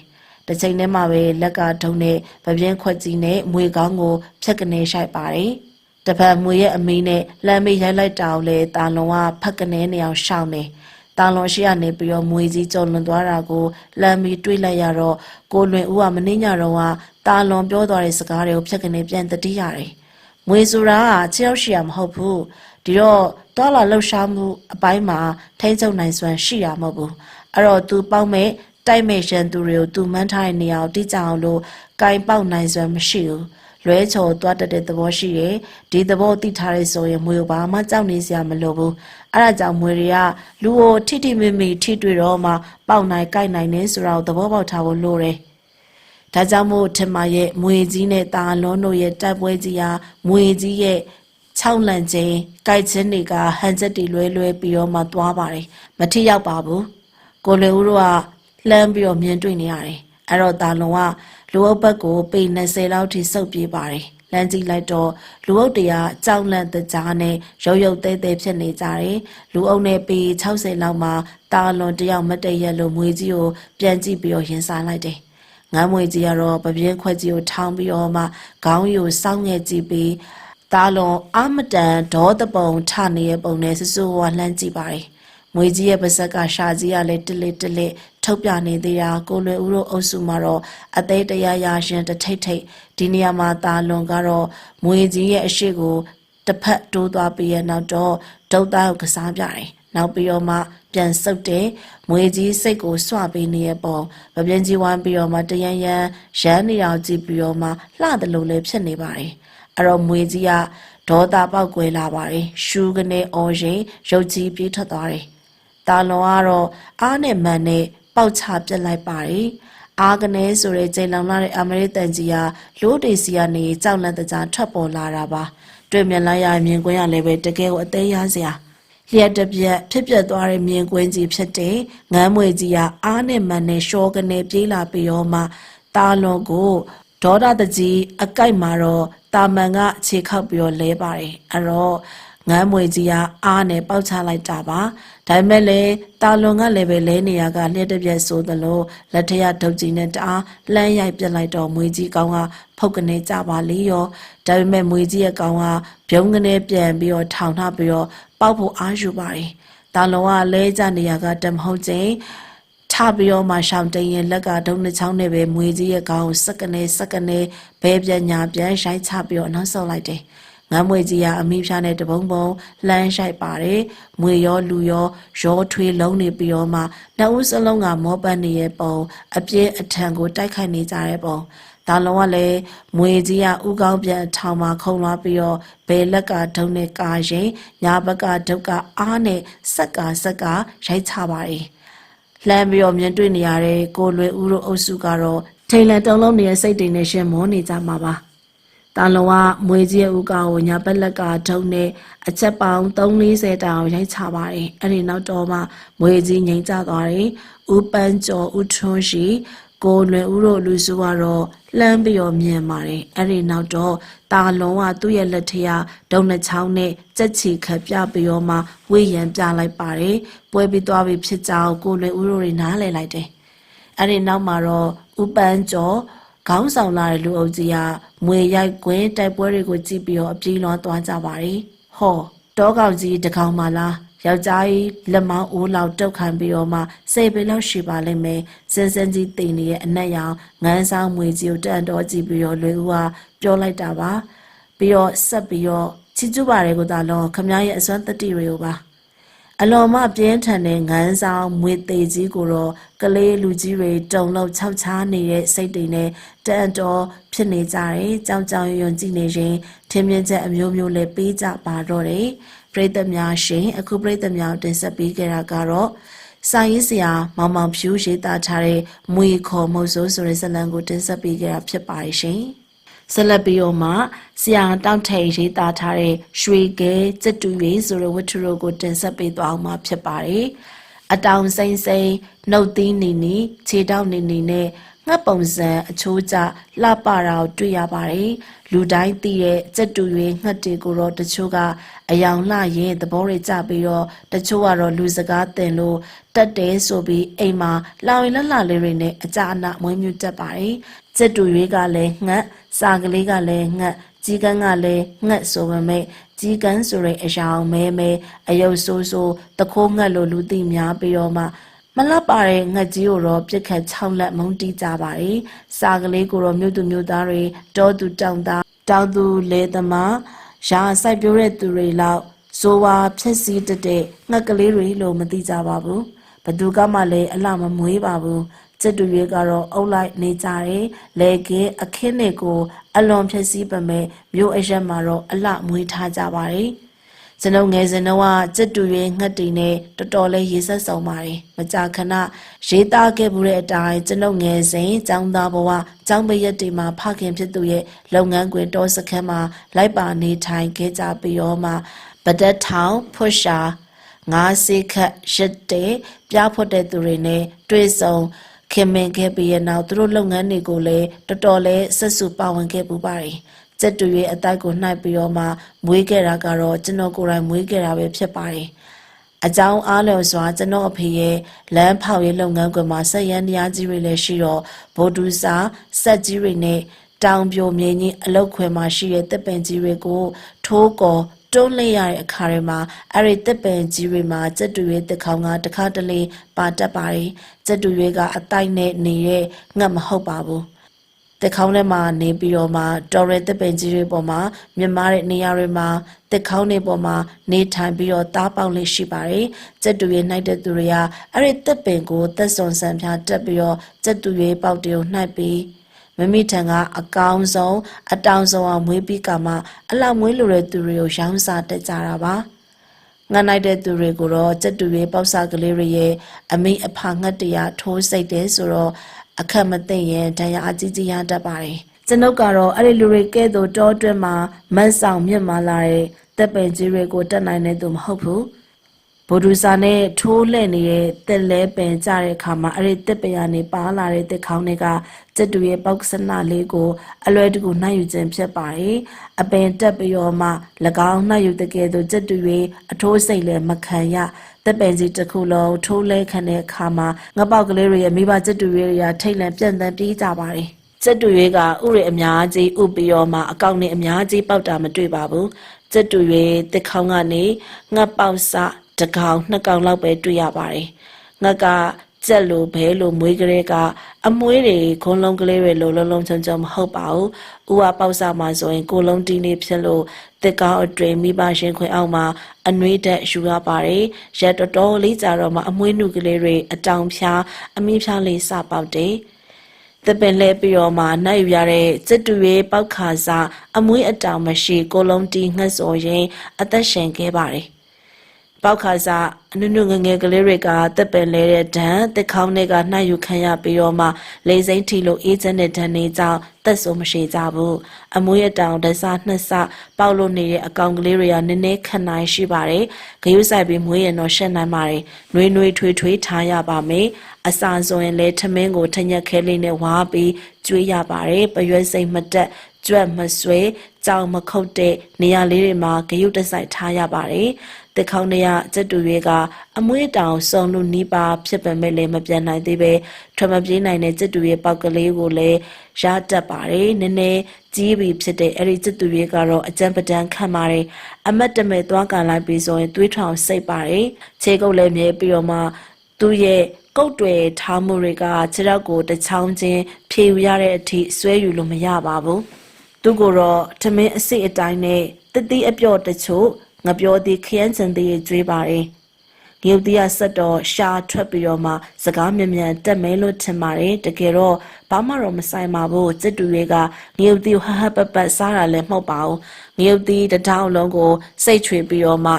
တစ်ချိန်တည်းမှာပဲလက်ကထုံးနဲ့ဗပြင်းခွက်ကြီးနဲ့မွေကောင်းကိုဖြက်ကနေရှိုက်ပါတယ်တပတ်မွေရဲ့အမီးနဲ့လှမ်းပြီးရိုက်လိုက်တာကိုလေတာလွန်ကဖက်ကနေနေအောင်ရှောင်နေတာလွန်ရှိရနေပြီးတော့မွေကြီးကြော်လွန်သွားတာကိုလမ်းပြီးတွေးလိုက်ရတော့ကိုလွင်ဦးကမနှင်းညတော့ကတာလွန်ပြောသွားတဲ့စကားတွေကိုဖြက်ကနေပြန်တတိရတယ်။မွေဆိုတာကခြေရောက်ရှိရမဟုတ်ဘူး။ဒီတော့တော်လာလှုပ်ရှားမှုအပိုင်းမှာထိန်းချုပ်နိုင်စွမ်းရှိရမဟုတ်ဘူး။အဲ့တော့သူပေါက်မဲ့တိုက်မဲ့ရန်သူတွေကိုသူမှန်းထားတဲ့နေရာကိုတိကျအောင်လို့ကင်ပေါက်နိုင်စွမ်းမရှိဘူး။လွဲချော်သွားတတ်တဲ့သဘောရှိတယ်။ဒီသဘောသိထားတဲ့ဆိုရင်မွေကိုဘာမှကြောက်နေစရာမလိုဘူး။အဲ့ဒါကြောင့်မွေတွေကလူကိုထိထိမိမိထိတွေ့တော့မှပေါက်နိုင်ကြိုက်နိုင်နေဆိုတာကိုသဘောပေါက်ထားဖို့လိုတယ်။ဒါကြောင့်မို့ထမရဲ့မွေကြီးနဲ့တာလွန်တို့ရဲ့တိုက်ပွဲကြီးဟာမွေကြီးရဲ့6လန့်ချင်းကြိုက်ချင်းတွေကဟန်ချက်တွေလွဲပြီးတော့မှသွားပါတယ်မထိရောက်ပါဘူးကိုလွယ်ဦးတို့ကလှမ်းပြီးတော့မြင်တွေ့နေရတယ်အဲ့တော့တာလွန်ကလူအုပ်ဘက်ကိုပေ20လောက်ထိစုပ်ပြေးပါတယ်လမ်းကြည့်လိုက်တော့လူအုပ်တွေကကြောက်လန့်တကြားနဲ့ရုပ်သေးဖြစ်နေကြတယ်လူအုပ်နဲ့ပေ60လောက်မှာတာလွန်တယောက်မတည့်ရက်လို့မွေကြီးကိုပြန်ကြည့်ပြီးတော့ရင်ဆိုင်လိုက်တယ် ငမ်းမွေကြီးကတော့ပပြင်းခွက်ကြီးကိုထောင်းပြီးတော့မှခေါင်းကိုစောင်းငယ်ကြည့်ပြီးတာလွန်အမတန်ဒေါသပုံထနေတဲ့ပုံနဲ့ဆူဆူဝါလှမ်းကြည့်ပါတယ်မွေကြီးရဲ့ပါဇက်ကရှာကြီးကလည်းတစ်လက်ထုတ်ပြနေသေးတာကိုလွယ်ဦးတို့အုပ်စုမှာတော့အသေးတရားရရှင်တထိတ်ဒီနေရာမှာတာလွန်ကတော့မွေကြီးရဲ့အရှိကိုတစ်ဖက်တိုးသွားပြီးရနောက်တော့ဒုတ်သားကိုကစားပြတယ်နောက်ပြီးတော့မှပြန်ဆုပ်တယ်မွေကြီးစိတ်ကိုစွပေးနေရပုံပပြင်းကြီးဝမ်းပြီးတော့မှတရန်ရမ်းနေအောင်ကြည့်ပြီးတော့မှလှတယ်လို့လည်းဖြစ်နေပါတယ်အဲ့တော့မွေကြီးကဒေါသပေါက်ကွဲလာပါတယ်ရှူးကနေအော်ရင်ရုပ်ကြီးပြေးထွက်သွားတယ်တာလွန်ကတော့အားနဲ့မန်နဲ့ပေါက်ချပြစ်လိုက်ပါတယ်အားကနေဆိုတဲ့ချိန်လောင်လာတဲ့အမေရိကန်ကြီးကလိုးတေစီကနေကြောက်လန့်တကြားထွက်ပေါ်လာတာပါတွေ့မြင်လိုက်ရမြင်ကွင်းရလည်းပဲတကယ်ကိုအသေးရစရာလျက်တပြက်ဖြစ်ပျက်သွားတဲ့မြင်ကွင်းကြီးဖြစ်တဲ့ငမ်းမွေကြီးကအားနဲ့မန်နဲ့ရှော့ကနေပြေးလာပြီးတော့မှတာလွန်ကိုဒေါသတကြီးအကိုက်မှာတော့တာမန်ကခြေခောက်ပြီးတော့လဲပါတယ်အဲ့တော့ငမ်းမွေကြီးကအားနဲ့ပေါက်ချလိုက်တာပါဒါပေမဲ့လည်းတာလွန်ကလည်းပဲလဲနေရကလျက်တပြက်ဆိုသလိုလက်ထရဒုတ်ကြီးနဲ့တအားလှမ်းရိုက်ပြစ်လိုက်တော့မွေကြီးကောင်းကဖုတ်ကနေကြပါလေရောဒါပေမဲ့မွေကြီးရဲ့ကောင်းကပြုံးကနေပြန်ပြီးတော့ထောင်ထပြီးတော့ပေါက်ဖို့အားယူပါတယ်တာလွန်ကလဲကြနေရကတမဟုတ်ချင်းထပြီးတော့မှရှောင်းတိန်ရဲ့လက်ကဒုံနှစ်ချောင်းနဲ့ပဲမွေကြီးရဲ့ကောင်းကိုစက္ကနေဘဲပြန်ညာပြန်ရှိုင်းချပြီးတော့နောက်ဆုတ်လိုက်တယ်ငမ်းမွေကြီးကအမိဖျားနဲ့တပုံပုံလှမ်းရှိုက်ပါတယ်မွေရောလူရောထွေးလုံးနေပြီးတော့မှနှစ်ဦးစလုံးကမောပတ်နေရဲ့ပုံအပြင်းအထန်ကိုတိုက်ခိုက်နေကြတဲ့ပုံဒါလုံးကလည်းမွေကြီးကဥကောင်းပြန်ထောင်မှာခုံလာပြီးတော့ဘယ်လက်ကဒုံနဲ့ကာရင်ညာဘက်ကဒုတ်ကအားနဲ့ဆက်ကရိုက်ချပါတယ်လှမ်းပြီးတော့မြင်တွေ့နေရတဲ့ကိုလွယ်ဦးတို့အုပ်စုကတော့ထိန်လန်တုံလုံးနေတဲ့စိတ်တွေနဲ့ရှင်မောနေကြမှာပါတာလုံကမွေကြီးရဲ့ဥကောကိုညာဘက်လက်ကဒုံနဲ့အချက်ပေါင်း340တောင်ရိုက်ချပါတယ်အဲ့ဒီနောက်တော့မှမွေကြီးငိမ့်ကျသွားတယ်ဥပန်းကျော်ဥထွန်းရှိကိုလွယ်ဦးတို့လူစုကတော့လှမ်းပြီးတော့မြင်ပါတယ်အဲ့ဒီနောက်တော့တာလုံကသူ့ရဲ့လက်ထရဒုံနှစ်ချောင်းနဲ့ကြက်ချီခတ်ပြပြီးတော့မှဝေးရန်ပြလိုက်ပါတယ်ပွဲပြီးသွားပြီဖြစ်ကြောင်းကိုလွယ်ဦးတို့တွေနားလည်လိုက်တယ်အဲ့ဒီနောက်မှာတော့ဥပန်းကျော်ခေါင်းဆောင်လာတဲ့လူအုပ်ကြီးကမွေရိုက်ကွင်းတိုက်ပွဲတွေကိုကြည့်ပြီးတော့အပြေးလွှားသွားကြပါတယ်ဟောတောကောင်ကြီးတကောင်မှလားယောက်ျားကြီးလက်မောင်းအိုးလောက်တုတ်ခံပြီးတော့မှစေပေလောက်ရှိပါလိမ့်မယ်စင်ကြီးတိမ်နေရဲ့အနက်ရောင်ငန်းဆောင်မွေကြီးကိုတန်တော်ကြည့်ပြီးတော့လွေဦးကပြောလိုက်တာပါပြီးတော့ဆက်ပြီးတော့ချီကျူပါရဲကိုသာလောခမရဲ့အစွမ်းတတိတွေကိုပါအလွန်မှပြင်းထန်တဲ့ငန်းဆောင်မွေသေးကြီးကိုတော့ကလေးလူကြီးတွေတုံလောက်ခြောက်ချားနေတဲ့စိတ်တွေနဲ့တန်တော်ဖြစ်နေကြတယ်ကြောင်ရွံ့ကြည့်နေရင်ထင်းမြင့်ချက်အမျိုးမျိုးလေးပေးကြပါတော့တယ်ပရိသတ်များရှင်အခုပရိသတ်များတင်ဆက်ပေးခဲ့တာကတော့စာရေးဆရာမောင်မောင်ဖြူရေးသားထားတဲ့မွေခေါ်မုတ်ဆိုးဆိုတဲ့ဇာတ်လမ်းကိုတင်ဆက်ပေးခဲ့တာဖြစ်ပါတယ်ရှင်ဆက်လက်ပြီးတော့မှဆရာတောက်ထိန်ရေးသားထားတဲ့ရွှေကဲစက်တူရေးဆိုတဲ့ဝတ္ထုတို့ကိုတင်ဆက်ပေးသွားအောင်မှာဖြစ်ပါတယ်အတောင်စိမ့်နှုတ်သီးနီခြေတောက်နီနဲ့ငှက်ပုံစံအချိုးကျလှပတာကိုတွေ့ရပါတယ်လူတိုင်းသိတဲ့စက်တူရေးငှက်တွေကိုတော့တချို့ကအယောင်လှရင်သဘောတွေကျပြီးတော့တချို့ကတော့လူစကားတင်လို့တက်တယ်ဆိုပြီးအိမ်မှာလောင်ရင်လှလေးတွေနဲ့အကြအနမွေးမြူတက်ပါတယ်စက်တူရေးကလည်းငှက်စာကလေးကလည်းငှက်ကြီးကန်းကလည်းငှက်ဆိုပေမဲ့ကြီးကန်းဆိုတဲ့အယောင်မဲအယုတ်ဆိုးတခိုးငှက်လိုလူသိများပြီးတော့မှမလပ်ပါတဲ့ငှက်ကြီးကိုတော့ပြစ်ခတ်6လက်မုံတီးကြပါတယ်စာကလေးကိုတော့မြို့သူမြို့သားတွေတောသူတောင်သားတောင်သူလေသမားရာစိုက်ပျိုးတဲ့သူတွေလောက်ဇိုဝါဖြက်စီးတဲ့ငှက်ကလေးတွေလို့မသိကြပါဘူးဘသူကမှလည်းအလှမမွေးပါဘူးစက်တူရွေးကတော့အုပ်လိုက်နေကြတယ်လေကင်းအခင်းတွေကိုအလွန်ဖြက်စီးပမဲ့မြို့အရက်မှာတော့အလှမွေးထားကြပါတယ်ကျွန်ုပ်ငယ်စဉ်တော့စက်တူရွေးငှက်တီနဲ့တော်တော်လေးရေဆက်ဆောင်ပါတယ်မကြာခဏရေးသားခဲ့မှုတဲ့အတိုင်းကျွန်ုပ်ငယ်စဉ်ចောင်းသားဘဝចောင်းပရက်တွေမှာဖခင်ဖြစ်သူရဲ့လုပ်ငန်းခွင်တောစခန်းမှာလိုက်ပါနေထိုင်ခဲ့ကြပြီးတော့မှပဒတ်ထောင်ဖွရှာငါးစေးခတ်ရစ်တဲ့ပြားဖွတ်တဲ့သူတွေနဲ့တွေ့ဆုံခင်မင်ခဲ့ပြီးရနောက်သူတို့လုပ်ငန်းတွေကိုလည်းတော်တော်လေးဆက်စုပါဝင်ခဲ့ပူပါတယ်စက်တူရဲ့အတိုက်ကိုနှိုက်ပြီးတော့မှမွေးခဲ့တာကတော့ကျွန်တော်ကိုယ်တိုင်မွေးခဲ့တာပဲဖြစ်ပါတယ် အကြောင်းအားလျော်စွာကျွန်တော်အဖေရဲ့လမ်းဖောက်ရေးလုပ်ငန်းခွင်မှာဆက်ရန်တရားကြီးတွေလည်းရှိတော့ဗိုလ်တူစာဆက်ကြီးတွေနဲ့တောင်ပြိုမြေကြီးအလုတ်ခွင်မှာရှိတဲ့တပ်ပင်ကြီးတွေကိုထိုးကော်တွန်းလိုက်ရတဲ့အခါတွေမှာအဲ့ဒီတပ်ပင်ကြီးတွေမှာစက်တူရွေးတစ်ခေါင်ကတစ်ခါတလေပါတတ်ပါတယ်စက်တူရွေးကအတိုက်နဲ့နေတဲ့ငတ်မဟုတ်ပါဘူးတက်ခေါင်းထဲမှာနေပြီးတော့မှတော်ရဲတက်ပင်ကြီးတွေပေါ်မှာမြမတဲ့နေရာတွေမှာတက်ခေါင်းတွေပေါ်မှာနေထိုင်ပြီးတော့တားပေါက်လေးရှိပါတယ်။ကျက်တူရဲနှိုက်တဲ့သူတွေကအဲ့ဒီတက်ပင်ကိုတက်စွန်ဆန်ပြတက်ပြီးတော့ကျက်တူရဲပေါက်တွေကိုနှိုက်ပြီးမမိထံကအကောင်းဆုံးအတောင်ဆုံးအောင်မွေးပြီးကမှအလောက်မွေးလိုတဲ့သူတွေကိုရောင်းစားတက်ကြတာပါ။ငါနိုင်တဲ့သူတွေကိုတော့ကျက်တူရဲပေါက်စားကလေးတွေရဲ့အမိအဖငှက်တရားထိုးစိတ်တယ်ဆိုတော့အခက်မသိရင်ဒဏ်ရာအကြီးကြီးရတတ်ပါတယ်ကျွန်ုပ်ကတော့အဲ့ဒီလူတွေကဲ့သို့တောအတွင်းမှာမတ်ဆောင်မြင့်မာလာတဲ့တပ်ပင်ကြီးတွေကိုတက်နိုင်တဲ့သူမဟုတ်ဘူးဗိုလ်ဒူစာနဲ့ထိုးလှည့်နေတဲ့တက်လဲပင်ကြတဲ့အခါမှာအဲ့ဒီတပ်ပင်ကနေပါလာတဲ့တက်ခေါင်းတွေကကျက်တူရဲ့ပေါက်စနလေးကိုအလွယ်တကူနှိုက်ယူခြင်းဖြစ်ပါတယ်အပင်တက်ပြီးတော့မှ၎င်းနှိုက်ယူတဲ့ကဲ့သို့ကျက်တူရဲ့အထိုးစိတ်လည်းမခံရတပ်ပင်ကြီးတစ်ခုလုံးထိုးလဲခံတဲ့အခါမှာငပေါက်ကလေးတွေရဲ့မိဘကျက်တူရဲ့ရာထိတ်လန့်ပြန့်သန်းပြေးကြပါတယ်ကျက်တူရဲ့ကဥရအများကြီးဥပြီးတော့မှအကောင့်နဲ့အများကြီးပေါက်တာမတွေ့ပါဘူးကျက်တူရဲ့တစ်ခေါင်းကနေငပေါက်စတကောင်နှစ်ကောင်လောက်ပဲတွေ့ရပါတယ်ငကကြက်လိုဘဲလိုမွေးကလေးကအမွေးတွေခွန်းလုံးကလေးတွေလိုလုံးလုံးချုံချုံမဟုတ်ပါဘူးဥဝပေါက်စားမှာဆိုရင်ကိုလုံးတီးနေဖြစ်လို့တက်ကောင်းအတွင်မိဘရှင်ခွင်အောက်မှာအနှွေးတက်ယူရပါတယ်ရက်တော်တော်လေးကြာတော့မှအမွေးနုကလေးတွေအတောင်ဖြားအမီးဖြားလေးစပေါက်တယ်တပင်လဲပြီးတော့မှနိုင်ယူရတဲ့စက်တူရေးပေါက်ခါစားအမွေးအတောင်မရှိကိုလုံးတီးငှက်စော်ရင်အသက်ရှင်ခဲ့ပါတယ်ပေါက်ခါစားအနုနုငငယ်ကလေးတွေကတက်ပင်လဲတဲ့ဒဏ်တက်ခေါင်းတွေကနှိုက်ယူခံရပြီးတော့မှလေစိမ့်ထီလို့အေးချမ်းတဲ့ဒဏ်တွေကြောင့်တက်ဆိုးမရှိကြဘူးအမွေးအတောင်တဆနှစ်ဆပေါက်လို့နေတဲ့အကောင်ကလေးတွေကနည်းနည်းခဏနိုင်ရှိပါတယ်ဂရုစိုက်ပြီးမွေးရင်တော့ရှက်နိုင်ပါတယ်နှွေးနှွေးထွေးထွေးထားရပါမယ်အစာဆိုရင်လဲထမင်းကိုထညက်ခဲလေးနဲ့ဝါပြီးကျွေးရပါတယ်ပရွက်စိတ်မတက်ကြွက်မဆွဲကြောင်မခုတ်တဲ့နေရာလေးတွေမှာဂရုတစိုက်ထားရပါတယ်တက်ခေါင်းတွေကကျက်တူတွေကအမွေးတောင်စုံလူနီးပါဖြစ်ပေမဲ့လည်းမပြန်နိုင်သေးပဲထွက်မပြေးနိုင်တဲ့ကျက်တူရဲ့ပေါက်ကလေးကိုလည်းရတတ်ပါတယ်နည်းနည်းကြီးပြီးဖြစ်တဲ့အဲ့ဒီကျက်တူတွေကတော့အကြံပဒံခံပါတယ်အမတ်တမဲ့သွားကန်လိုက်ပြီးဆိုရင်သွေးထောင်စိတ်ပါတယ်ခြေကုပ်လည်းမြဲပြီးတော့မှသူ့ရဲ့ကုတ်တွေထားမှုတွေကခြေထောက်ကိုတစ်ချောင်းချင်းဖြေယူရတဲ့အထိဆွဲယူလို့မရပါဘူးသူကိုတော့ထမင်းအစိအတိုင်းနဲ့တတိအပြော့တချို့ငါပြောသည်ခရမ်းစံသေးကျွေးပါတယ်။ရုပ်တရားဆက်တော့ရှာထွက်ပြီးတော့မှစကားမြန်မြန်တက်မဲလို့ထင်ပါတယ်။တကယ်တော့ဘာမှတော့မဆိုင်ပါဘူး။စစ်တူတွေကငရုတ်သီးဟဟပပစားတာလည်းမဟုတ်ပါဘူး။ငရုတ်သီးတစ်ထောင်လုံးကိုစိတ်ချွေပြီးတော့မှ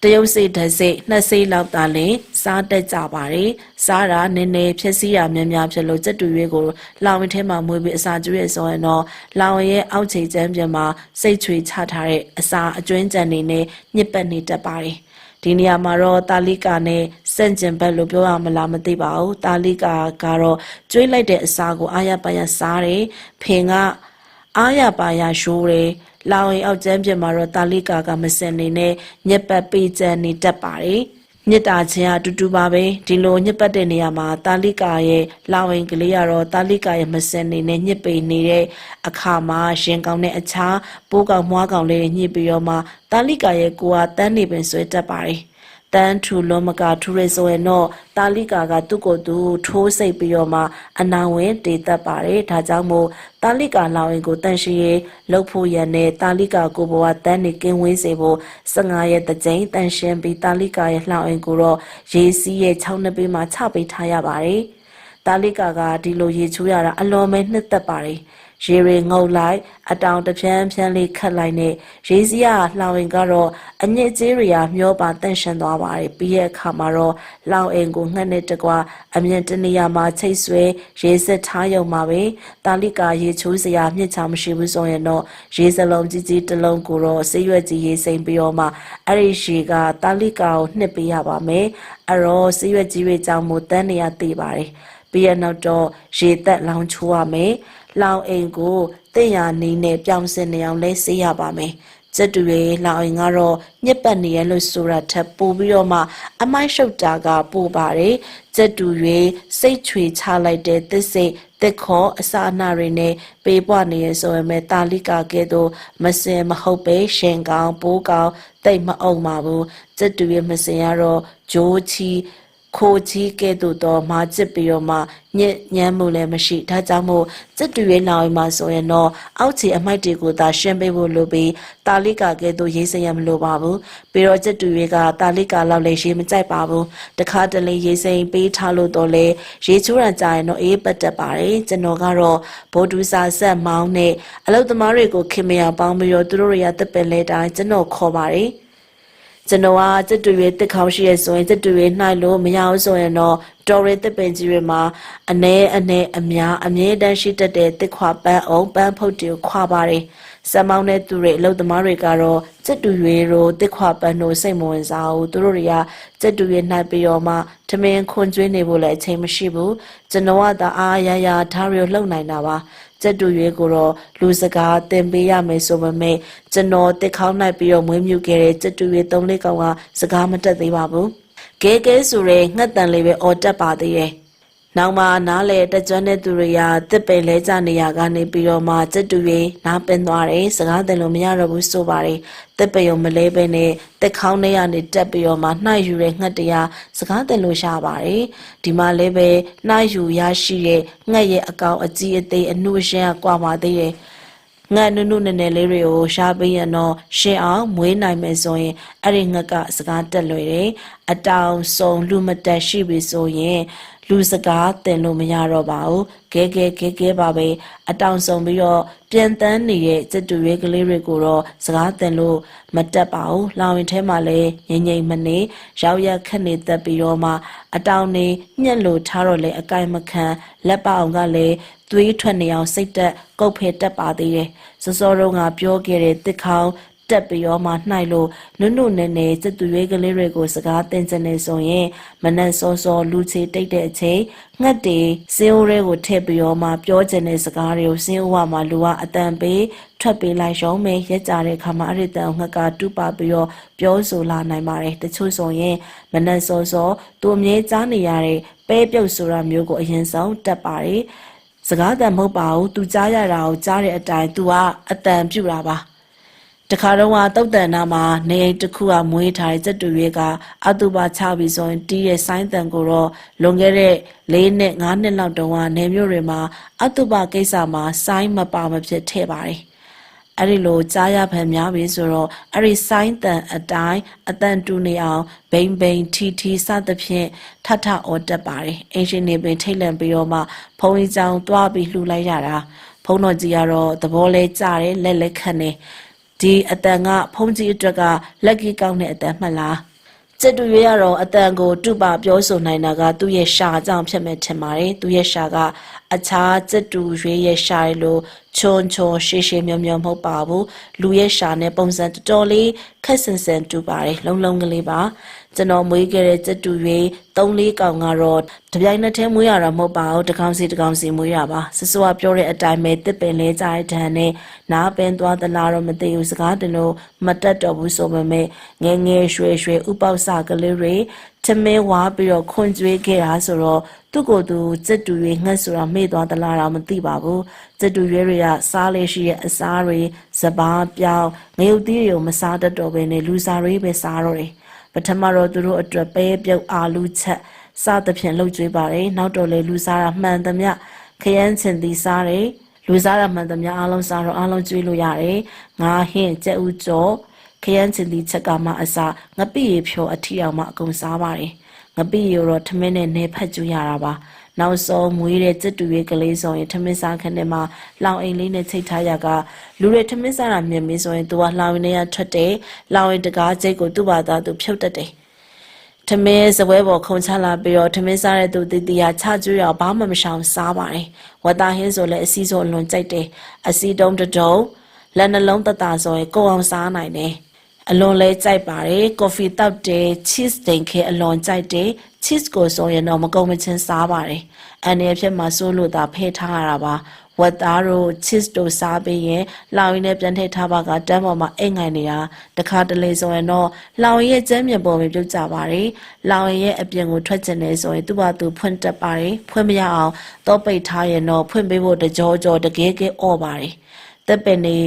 တရုတ်စိတ်ဓာတ်စိတ်နှစ်စိတ်လောက်သာလင်စားတတ်ကြပါတယ်။စားတာနည်းနည်းဖြစ်စီတာများများဖြစ်လို့စစ်တူတွေကိုလောင်ဝင်းထဲမှာမွေးပြီးအစာကျွေးရဆိုရင်တော့လောင်ဝင်းရဲ့အောက်ခြေကျမ်းပြန်မှာစိတ်ချွေချထားတဲ့အစာအကျွင်းကြံနေနဲ့ညစ်ပတ်နေတတ်ပါတယ်။ဒီနေရာမှာတော့တာလီကာနဲ့စန့်ကျင်ဘက်လို့ပြောရမလားမသိပါဘူးတာလီကာကတော့ကျွေးလိုက်တဲ့အစာကိုအာရပါရစားတယ်ဖင်ကအာရပါရရှိုးတယ်လောင်ရင်အောက်ကျမ်းပြမှာတော့တာလီကာကမစင်နေနဲ့ညက်ပတ်ပေးချမ်းနေတတ်ပါတယ်ညစ်တာချင်းအတူတူပါပဲဒီလိုညစ်ပတ်တဲ့နေရာမှာတာလီကာရဲ့လောင်ရင်ကလေးကတော့တာလီကာရဲ့မစင်နေနဲ့ညစ်ပိန်နေတဲ့အခါမှာရင်ကောင်းတဲ့အခြားပိုးကောင်မွားကောင်လေးညစ်ပြီးတော့မှတာလီကာရဲ့ကိုယ်ကတန်းနေပင်ဆွဲတတ်ပါတယ်တန်းထူလုံးမကထူရဲဆိုရင်တော့တာလီကာကသူ့ကိုယ်သူထိုးစိတ်ပြီးတော့မှအနာဝင်တည်တတ်ပါတယ်ဒါကြောင့်မို့တာလီကာလောင်ရင်ကိုတန့်ရှိရေးလှုပ်ဖို့ရန်နဲ့တာလီကာကိုဘဝတန်းနေကင်းဝေးစေဖို့15ရက်တစ်ကြိမ်တန့်ရှင်းပြီးတာလီကာရဲ့လောင်ရင်ကိုတော့ရေစီးရဲ့6နှစ်ပေးမှာချပေးထားရပါတယ်တာလီကာကဒီလိုရေချိုးရတာအလွန်ပဲနှစ်သက်ပါတယ်ရေရီငုံလိုက်အတောင်တဖြန်းဖြန်းလေးခတ်လိုက်နဲ့ရေစီးရလှောင်ရင်ကတော့အညစ်အကြေးတွေမျောပါတန့်ရှင်းသွားပါတယ်ပြီးရဲ့အခါမှာတော့လောင်အိမ်ကိုငှက်နဲ့တကွာအမြင့်တနေရာမှာချိတ်ဆွဲရေစစ်ထားရုံမှာပဲတာလီကာရေချိုးစရာမြစ်ချမရှိဘူးဆိုရင်တော့ရေစလုံးကြီးကြီးတစ်လုံးကိုတော့ဆေးရွက်ကြီးရေစိမ်ပြီးတော့မှအဲ့ဒီရေကတာလီကာကိုနှစ်ပေးရပါမယ်အဲ့တော့ဆေးရွက်ကြီးတွေကြောင့်မို့တန်းနေရသိပါတယ်ပြီးရနောက်တော့ရေသက်လောင်ချိုးရမယ်လောင်အိမ်ကိုတင့်ရနေနဲ့ပြောင်းစင်နေအောင်လဲဆေးရပါမယ် စက်တူရဲ့လောင်ရင်ကတော့ညစ်ပတ်နေရလို့ဆိုတာထပ်ပို့ပြီးတော့မှအမိုက်ရှုပ်တာကပို့ပါတယ်စက်တူရဲ့စိတ်ချွေချလိုက်တဲ့သစ်စိတ်တက်ခေါ်အစာအနာတွေနဲ့ပေးပွားနေရဆိုရင်တာလိကာကဲတော့မစင်မဟုတ်ပဲရှင်ကောင်းပိုးကောင်းတိတ်မအောင်ပါဘူးစက်တူရဲ့မစင်ကတော့ဂျိုးချီခိုးကြီးကဲ့သို့တော့မာချစ်ပြီးတော့မှညံ့မှုလည်းမရှိဒါကြောင့်မို့စက်တူရဲ့လောင်ရင်မှာဆိုရင်တော့အောက်ခြေအမိုက်တွေကိုသာရှင်းပေးဖို့လိုပြီးတာလိကာကဲ့သို့ရေးစရမလိုပါဘူးပြီးတော့စက်တူရဲ့ကတာလိကာလောက်လည်းရေးမကြိုက်ပါဘူးတခါတလေရေးစိမ်ပေးထားလို့တော့လေရေးချိုးရကြရင်တော့အေးပတ်တက်ပါတယ်ကျွန်တော်ကတော့ဗိုလ်ဒူစာဆက်မောင်းနဲ့အလုပ်သမားတွေကိုခင်မရပေါင်းပြီးတော့သူတို့တွေကတက်ပင်လဲတိုင်းကျွန်တော်ခေါ်ပါတယ်ကျွန်တော်ကစက်တူရဲ့တက်ခေါင်းရှိရဆိုရင်စက်တူရဲ့နှိုက်လို့မရအောင်ဆိုရင်တော့တော်ရဲတက်ပင်ကြီးတွေမှာအမြဲတမ်းရှိတတ်တဲ့တက်ခွာပန်းအောင်ပန်းဖုတ်တွေခွာပါတယ်စမောင်းတဲ့သူတွေအလုပ်သမားတွေကတော့စက်တူရွေတို့တက်ခွာပန်းတို့စိတ်မဝင်စားဘူးသူတို့တွေကစက်တူရွေနှိုက်ပြီးတော့မှထမင်းခွန်ကျွေးနေဖို့လည်းအချိန်မရှိဘူးကျွန်တော်ကသာအားရရထားရလှုပ်နိုင်တာပါစက်တူရွေကိုတော့လူစကားတင်ပေးရမယ်ဆိုပေမဲ့ကျွန်တော်တက်ခေါင်းနိုင်ပြီးတော့မွေးမြူခဲ့တဲ့စက်တူရွေ3-4ကောင်ကစကားမတက်သေးပါဘူးကဲဆိုရဲငှက်တန်လေးပဲအော်တက်ပါသေးတယ်နောက်မှနားလေတကြွတဲ့သူတွေကတစ်ပင်လဲကြနေရကနေပြီးတော့မှစက်တူရွေနားပင်သွားတယ်စကားတင်လို့မရတော့ဘူးဆိုပါတယ်တစ်ပင်ုံမလဲပဲနဲ့တက်ခေါင်းထဲကနေတက်ပြီးတော့မှနှိုက်ယူတဲ့ငှက်တရားစကားတင်လို့ရှာပါတယ်ဒီမှာလည်းပဲနှိုက်ယူရရှိတဲ့ငှက်ရဲ့အကောင်အကြီးအသေးအနှုတ်ရှင်းကကွာပါသေးတယ်ငါနုနဲလေးတွေကိုရှားပေးရတော့ရှင်းအောင်မွေးနိုင်မယ်ဆိုရင်အဲ့ဒီငှက်ကစကားတက်လွယ်တယ်အတောင်ဆုံးလူမတက်ရှိပြီဆိုရင်လူစကားတင်လို့မရတော့ပါဘူးကဲပါပဲအတောင်ဆုံးပြီးတော့ပြန်တန်းနေတဲ့စက်တူရဲကလေးတွေကိုတော့စကားတင်လို့မတက်ပါဘူးလောင်ရင်ထဲမှာလည်းငိမ့်မနေရောက်ရခက်နေတက်ပြီးတော့မှအတောင်နေညှက်လို့ထားတော့လေအကိုင်မခံလက်ပအောင်ကလည်းသွေးထွက်နေအောင်စိတ်တက်ကုတ်ဖဲတက်ပါသေးတယ်စောတော့ငါပြောခဲ့တဲ့တစ်ခေါင်းတက်ပြီးတော့မှနှိုက်လို့နုနဲစက်တူရွေးကလေးတွေကိုစကားတင်ချင်နေဆိုရင်မနက်စောလူချေတိတ်တဲ့အချိန်ငှက်တွေစင်းအိုးတွေကိုထည့်ပြီးတော့မှပြောချင်တဲ့စကားတွေကိုစင်းအိုးဝမှာလူကအတန်ပေးထွက်ပေးလိုက်ရုံးပဲရက်ကြတဲ့ခါမှာအဲ့ဒီတန်ငှက်ကတူပါပြီးတော့ပြောဆိုလာနိုင်ပါတယ်တချို့ဆိုရင်မနက်စောသူအမြဲကြားနေရတဲ့ပဲပြုတ်ဆိုတာမျိုးကိုအရင်ဆုံးတက်ပါတယ်စကားတန်မဟုတ်ပါဘူးသူကြားရတာကိုကြားတဲ့အတိုင်းသူကအတန်ပြူတာပါတခါတော့တုတ်တန်နာမှာနေအိမ်တစ်ခုကမွေးထားတဲ့စက်တူရဲကအတူပါချပြီးဆိုရင်တီးရဲ့ဆိုင်းတန်ကိုတော့လွန်ခဲ့တဲ့4 နှစ်5 နှစ်လောက်တုန်းကနေမျိုးတွေမှာအတူပါကိစ္စမှာဆိုင်းမပါမဖြစ်ထည့်ပါတယ်အဲ့ဒီလိုကြားရဖန်များပြီဆိုတော့အဲ့ဒီဆိုင်းတန်အတိုင်းအတန်တူနေအောင်ဘိန်ထီစသဖြင့်ထအော်တက်ပါတယ်အင်ရှင်နေပင်ထိတ်လန့်ပြီးတော့မှဖုံးကြီးကြောင်သွားပြီးလှူလိုက်ရတာဖုံးတော်ကြီးကတော့သဘောလဲကြတယ်လက်ခတ်နေဒီအတန်ကဖုံးကြီးအတွက်ကလက်ကြီးကောင်းတဲ့အတန်မှတ်လားစက်တူရွေးရတော့အတန်ကိုတူပါပြောဆိုနိုင်တာကသူ့ရဲ့ရှာကြောင့်ဖြစ်မဲ့ထင်ပါတယ်သူရဲ့ရှာကအခြားစက်တူရွေးရဲ့ရှာလို့ချွန်ရှေမြောမဟုတ်ပါဘူးလူရဲ့ရှာနဲ့ပုံစံတော်တော်လေးခက်ဆန်တူပါတယ်လုံးကလေးပါကျွန်တော်မွေးခဲ့တဲ့စက်တူရွေး3-4ကောင်ကတော့တပြိုင်နက်တည်းမွေးရတာမဟုတ်ပါဘူးတစ်ကောင်စီမွေးရပါစစွာပြောတဲ့အတိုင်းပဲတစ်ပင်လဲကြတဲ့ဒဏ်နဲ့နားပင်သွားသလားတော့မသိဘူးစကားတင်လို့မတက်တော့ဘူးဆိုပေမဲ့ငယ်ရွှေဥပေါက်စကလေးတွေထမင်းဝါပြီးတော့ခွန်ကျွေးခဲ့တာဆိုတော့သူ့ကိုယ်သူစက်တူရွေးငှက်ဆိုတာမေ့သွားသလားတော့မသိပါဘူးစက်တူရွေးတွေကစားလေရှိရဲ့အစားတွေစပါးပြောင်းငရုတ်သီးတွေကိုမစားတတ်တော့ဘဲနဲ့လူစားတွေပဲစားတော့တယ်ပထမတော့သူတို့အတွက်ပဲပြုတ်အာလူချက်စသဖြင့်လှုပ်ကြွေးပါတယ်နောက်တော့လေလူစားတာမှန်သမျှခရမ်းချင်သည်စားတယ်လူစားတာမှန်သမျှအားလုံးစားတော့အားလုံးကျွေးလို့ရတယ်ငါဟင်းကြက်ဥကြောခရမ်းချင်သည်ချက်ကမှအစားငပိရေဖြောအထီအောင်မှအကုန်စားပါတယ်ငပိရေတော့ထမင်းနဲ့နေဖက်ကျွေးရတာပါနောက်ဆုံးမွေးတဲ့စက်တူရဲ့ကလေးဆိုရင်ထမင်းစားခန်းထဲမှာလောင်အိမ်လေးနဲ့ချိတ်ထားရကလူတွေထမင်းစားတာမြင်ပြီးဆိုရင်သူကလောင်အိမ်ထဲကထွက်တယ်လောင်အိမ်တကားကျိတ်ကိုသူ့ဘာသာသူဖြုတ်တတ်တယ်ထမင်းစပွဲပေါ်ခုံချလာပြီးတော့ထမင်းစားတဲ့သူတီတီဟာချကျွေးအောင်ဘာမှမရှောင်စားပါတယ်ဝတ်သားဟင်းဆိုလည်းအစီဆိုလွန်ကြိုက်တယ်အစီတုံးတုံးလက်နှလုံးတတဆိုရင်ကိုအောင်စားနိုင်တယ်အလွန်လဲကြိုက်ပါတယ်ကော်ဖီတောက်တယ် cheese တင်ခဲအလွန်ကြိုက်တယ် cheese ကိုဆိုရင်တော့မကုန်မချင်းစားပါတယ်အနေအဖြစ်မှာစိုးလို့သာဖဲထားရတာပါ ဝတ်သားတို့ချစ်တို့စားပြီးရင်လောင်ရင်းနဲ့ပြန်ထည့်ထားပါကတန်းပေါ်မှာအိမ်ငိုင်နေတာတခါတလေဆိုရင်တော့လောင်ရဲ့ကျမ်းမြေပေါ်မှာပြုတ်ကြပါတယ်လောင်ရဲ့အပြင်ကိုထွက်ကျင်နေဆိုရင်သူ့ဘာသူဖွင့်တက်ပါတယ်ဖွင့်မရအောင်တော့ပိတ်ထားရင်တော့ဖွင့်ပေးဖို့တကြောကြောတကယ်ကဲအော့ပါတယ်တပ်ပင်နေ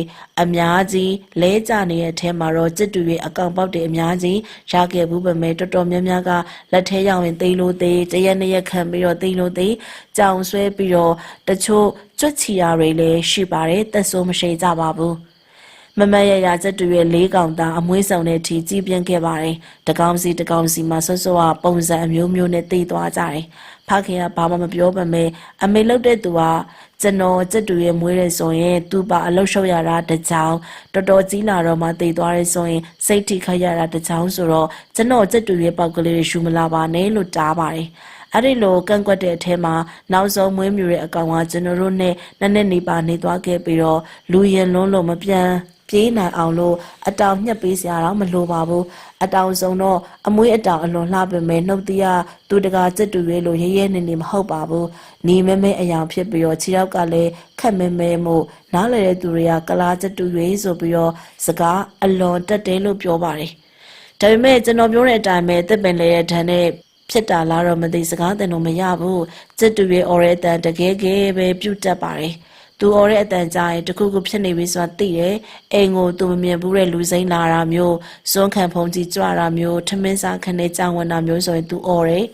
အများကြီးလဲကြနေတဲ့အထဲမှာတော့စစ်တူရဲ့အကောင့်ပေါက်တွေအများကြီးရခဲ့ဘူးပဲမဲ့တော်တော်များများကလက်ထဲရောက်ရင်သိလို့သေးတရက်နှစ်ရက်ခံပြီးတော့သိလို့သေးကြောင်ဆွဲပြီးတော့တချို့ကြွချီရာတွေလည်းရှိပါတယ်သက်ဆိုးမရှိကြပါဘူးမမရရချက်တူရဲ့လေးကောင်သားအမွှေးဆောင်တဲ့အထိကြီးပြင်းခဲ့ပါတယ်တကောင်စီမှာဆွဆွကပုံစံအမျိုးမျိုးနဲ့တည်သွားကြတယ်ဖခင်ကဘာမှမပြောပါမဲ့အမေလှုပ်တဲ့သူကကျွန်တော်ချက်တူရဲ့မွေးရဲဆိုရင်သူ့ပါအလုရှုပ်ရတာတကြောင်တော်တော်ကြီးလာတော့မှတည်သွားရဲဆိုရင်စိတ်ထိခိုက်ရတာတကြောင်ဆိုတော့ကျွန်တော်ချက်တူရဲ့ပေါက်ကလေးတွေရှူမလာပါနဲ့လို့တားပါတယ်အဲ့ဒီလိုကန့်ကွက်တဲ့အထဲမှာနောက်ဆုံးမွေးမြူတဲ့အကောင်ကကျွန်တော်တို့နဲ့နှစ်နေပါနေသွားခဲ့ပြီးတော့လူရင်လုံးလုံးမပြန်ပြေးနိုင်အောင်လို့အတောင်ညှက်ပေးစရာတော့မလိုပါဘူးအတောင်ဆုံးတော့အမွေးအတောင်အလွန်လှပင်မဲ့နှုတ်သီးကသူတကာစစ်တူရဲလို့ရဲရဲနေနေမဟုတ်ပါဘူးနီမဲမဲအယောင်ဖြစ်ပြီးတော့ခြေရောက်ကလည်းခက်မဲမဲမှုနားလည်တဲ့သူတွေကကလားစစ်တူရဲဆိုပြီးတော့စကားအလွန်တက်တယ်လို့ပြောပါတယ်ဒါပေမဲ့ကျွန်တော်ပြောတဲ့အတိုင်းပဲတစ်ပင်လေးရဲ့ဓာတ်နဲ့ဖြစ်တာလားတော့မသိစကားတင်တော့မရဘူးစစ်တူရဲအော်ရဲတန်တကယ်ကဲပဲပြုတ်တက်ပါတယ်သူအော်တဲ့အတန်ကြာရင်တခုခုဖြစ်နေပြီဆိုတာသိတယ်အိမ်ကိုသူမမြင်ဘူးတဲ့လူစိမ့်လာတာမျိုးစွန်းခံဖုံကြီးကြွတာမျိုးထမင်းစားခနဲ့ကြောင်ဝင်တာမျိုးဆိုရင်သူအော်တယ်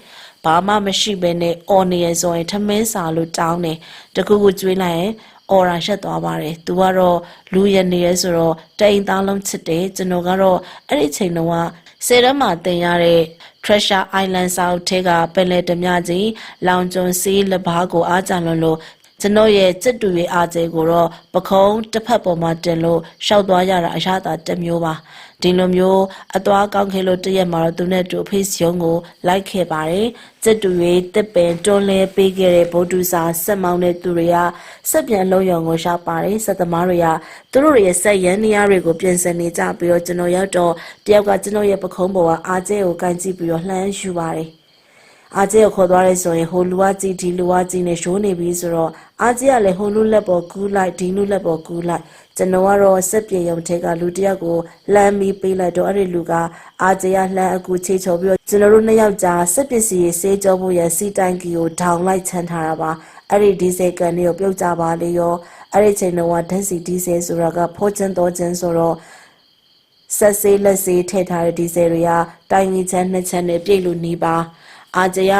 ဘာမှမရှိဘဲနဲ့အော်နေရဆိုရင်ထမင်းစားလို့တောင်းတယ်တခုခုကျွေးလိုက်ရင်အော်ရာရှက်သွားပါတယ်သူကတော့လူရနေရဲဆိုတော့တိမ်သားလုံးချစ်တယ်ကျွန်တော်ကတော့အဲ့ဒီချိန်တုန်းကစေရမှာတင်ရတဲ့ Treasure Island ဆောက်ထဲကပင်လယ်ဓမြကြီးလောင်ကျွန်းစီးလက်ဘာကိုအားကြလွန်လို့ကျွန်တော်ရဲ့စစ်တူရဲ့အားကျဲကိုတော့ပခုံးတစ်ဖက်ပေါ်မှာတင်လို့ရှောက်သွားရတာအရသာတစ်မျိုးပါဒီလိုမျိုးအသွားကောင်းခဲ့လို့တရက်မှာတော့သူနဲ့တူဖေးစီယုံကိုလိုက်ခဲ့ပါတယ်စစ်တူရဲ့တစ်ပင်တွန်းလဲပေးခဲ့တဲ့ဗိုလ်တူစာဆက်မောင်းတဲ့သူတွေကစက်ပြန်လုံးရုံကိုရှောက်ပါတယ်စက်သမားတွေကသူတို့ရဲ့စက်ရန်နေရတွေကိုပြင်ဆင်နေကြပြီးတော့ကျွန်တော်ရောက်တော့တယောက်ကကျွန်တော်ရဲ့ပခုံးပေါ်ကအားကျဲကိုကန်ကြည့်ပြီးတော့လှမ်းယူပါတယ်အားကျဲကိုခေါ်သွားရဲဆိုရင်ဟိုလူဝကြီးဒီလူဝကြီးနဲ့ရှိုးနေပြီဆိုတော့အားကျဲကလည်းဟိုလူလက်ပေါ်ကူးလိုက်ဒီလူလက်ပေါ်ကူးလိုက်ကျွန်တော်ကတော့စက်ပြေရုံထဲကလူတယောက်ကိုလှမ်းပြီးပေးလိုက်တော့အဲ့ဒီလူကအားကျဲကလှမ်းအကူချေချော်ပြီးတော့ကျွန်တော်တို့နှစ်ယောက်ကြားစက်ပစ္စည်းရေးစေးကြောဖို့ရစီတိုင်ကီကိုဒေါင်လိုက်ချမ်းထားတာပါအဲ့ဒီဒီဇယ်ကန်တွေကိုပြုတ်ကြပါလေရောအဲ့ဒီချိန်တော့ဓာတ်စီဒီဇယ်ဆိုတာကဖောချင်တော်ခြင်းဆိုတော့ဆက်စေးလက်စေးထည့်ထားတဲ့ဒီဇယ်တွေကတိုင်ကြီးချမ်းနှစ်ချမ်းနဲ့ပြည့်လို့နေပါအားကျရ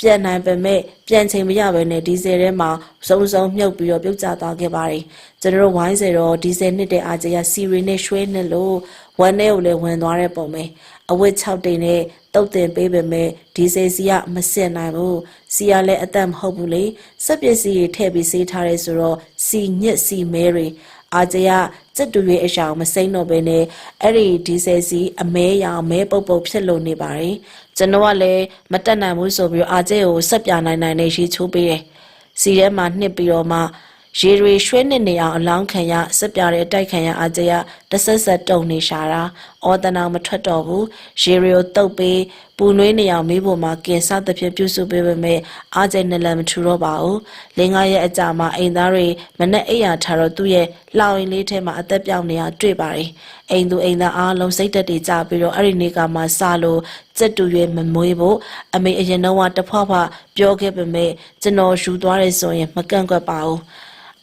ပြန်နိုင်ပေမဲ့ပြန်ချိန်မရဘဲနဲ့ဒီဇယ်ထဲမှာစုံစုံမြုပ်ပြီးတော့ပြုတ်ကျသွားခဲ့ပါတယ်ကျွန်တော်တို့ဝိုင်းစေတော့ဒီဇယ်နှစ်တဲ့အားကျရစီရီနဲ့ရွှဲနေလို့ဝမ်းထဲကိုလည်းဝင်သွားတဲ့ပုံပဲအဝတ်6တိန်နဲ့တုတ်တင်ပေးပေမဲ့ဒီဇယ်စီကမစင်နိုင်ဘူးစီကလည်းအသက်မဟုတ်ဘူးလေစက်ပစ္စည်းတွေထည့်ပြီးစေးထားရဲဆိုတော့စီညစ်စီမဲတွေအားကျရစစ်တူရဲ့အရှောင်မစိမ့်တော့ဘဲနဲ့အဲ့ဒီဒီဇယ်စီအမဲရောင်မဲပုတ်ပုတ်ဖြစ်လို့နေပါတယ်ကျွန်တော်ကလည်းမတက်နိုင်ဘူးဆိုပြီးအားကျဲကိုဆက်ပြနိုင်နဲ့ရေးချိုးပေးတယ်စီထဲမှာနှစ်ပြီးတော့မှရေတွေရွှဲနေအောင်အလောင်းခံရဆက်ပြတဲ့အတိုက်ခံရအားကျရတဆက်ဆက်တုံနေရှာတာအော်တနာမထွက်တော့ဘူးရေတွေကိုတုပ်ပေးပူနွေးနေအောင်မေးဖို့မှာကင်စသဖြင့်ပြုစုပေးပေမဲ့အားကျဲနဲ့လည်းမထူတော့ပါဘူးလင်းကားရဲ့အကြမှာအိမ်သားတွေမနဲ့အိယာထားတော့သူ့ရဲ့လှောင်ရင်လေးထဲမှာအသက်ပြောင်းနေတာတွေ့ပါတယ်အိမ်သူအိမ်သားအားလုံးစိတ်တက်တွေကြပြီးတော့အဲ့ဒီနေ့ကမှစလို့စက်တူရွေးမမွေးဖို့အမေအရင်တော့တဖွားဖွားပြောခဲ့ပေမဲ့ကျွန်တော်ယူသွားရဲဆိုရင်မကန့်ကွက်ပါဘူး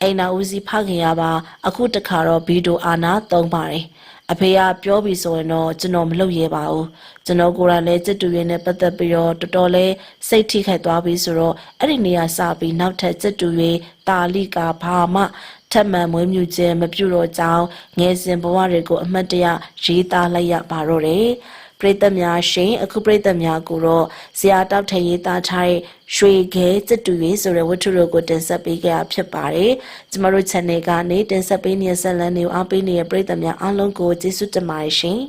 အိမ်နာဦးစီးဖခင်ရပါအခုတခါတော့ဗီဒီယိုအာနာသုံးပါတယ်အဖေကပြောပြီးဆိုရင်တော့ကျွန်တော်မလုပ်ရဲပါဘူးကျွန်တော်ကိုယ်တိုင်လည်းစစ်တူရင်းနဲ့ပတ်သက်ပြီးတော့တော်တော်လေးစိတ်ထိခိုက်သွားပြီးဆိုတော့အဲ့ဒီနေရာစပြီးနောက်ထပ်စစ်တူရင်းတာလိကဘာမှထပ်မံမွေးမြူခြင်းမပြုတော့ကြောင်းငယ်စဉ်ဘဝတွေကိုအမှတ်တရရေးသားလိုက်ရပါတော့တယ်ပရိသတ်များရှင်အခုပရိသတ်များကိုတော့ဇာတောက်ထရေးသားထားတဲ့ရွှေခဲစစ်တူရေးဆိုတဲ့ဝတ္ထုတို့ကိုတင်ဆက်ပေးကြဖြစ်ပါတယ်ကျမတို့ channel ကနေတင်ဆက်ပေးနေတဲ့ဇာတ်လမ်းတွေကိုအားပေးနေတဲ့ပရိသတ်များအားလုံးကိုကျေးဇူးတင်ပါတယ်ရှင်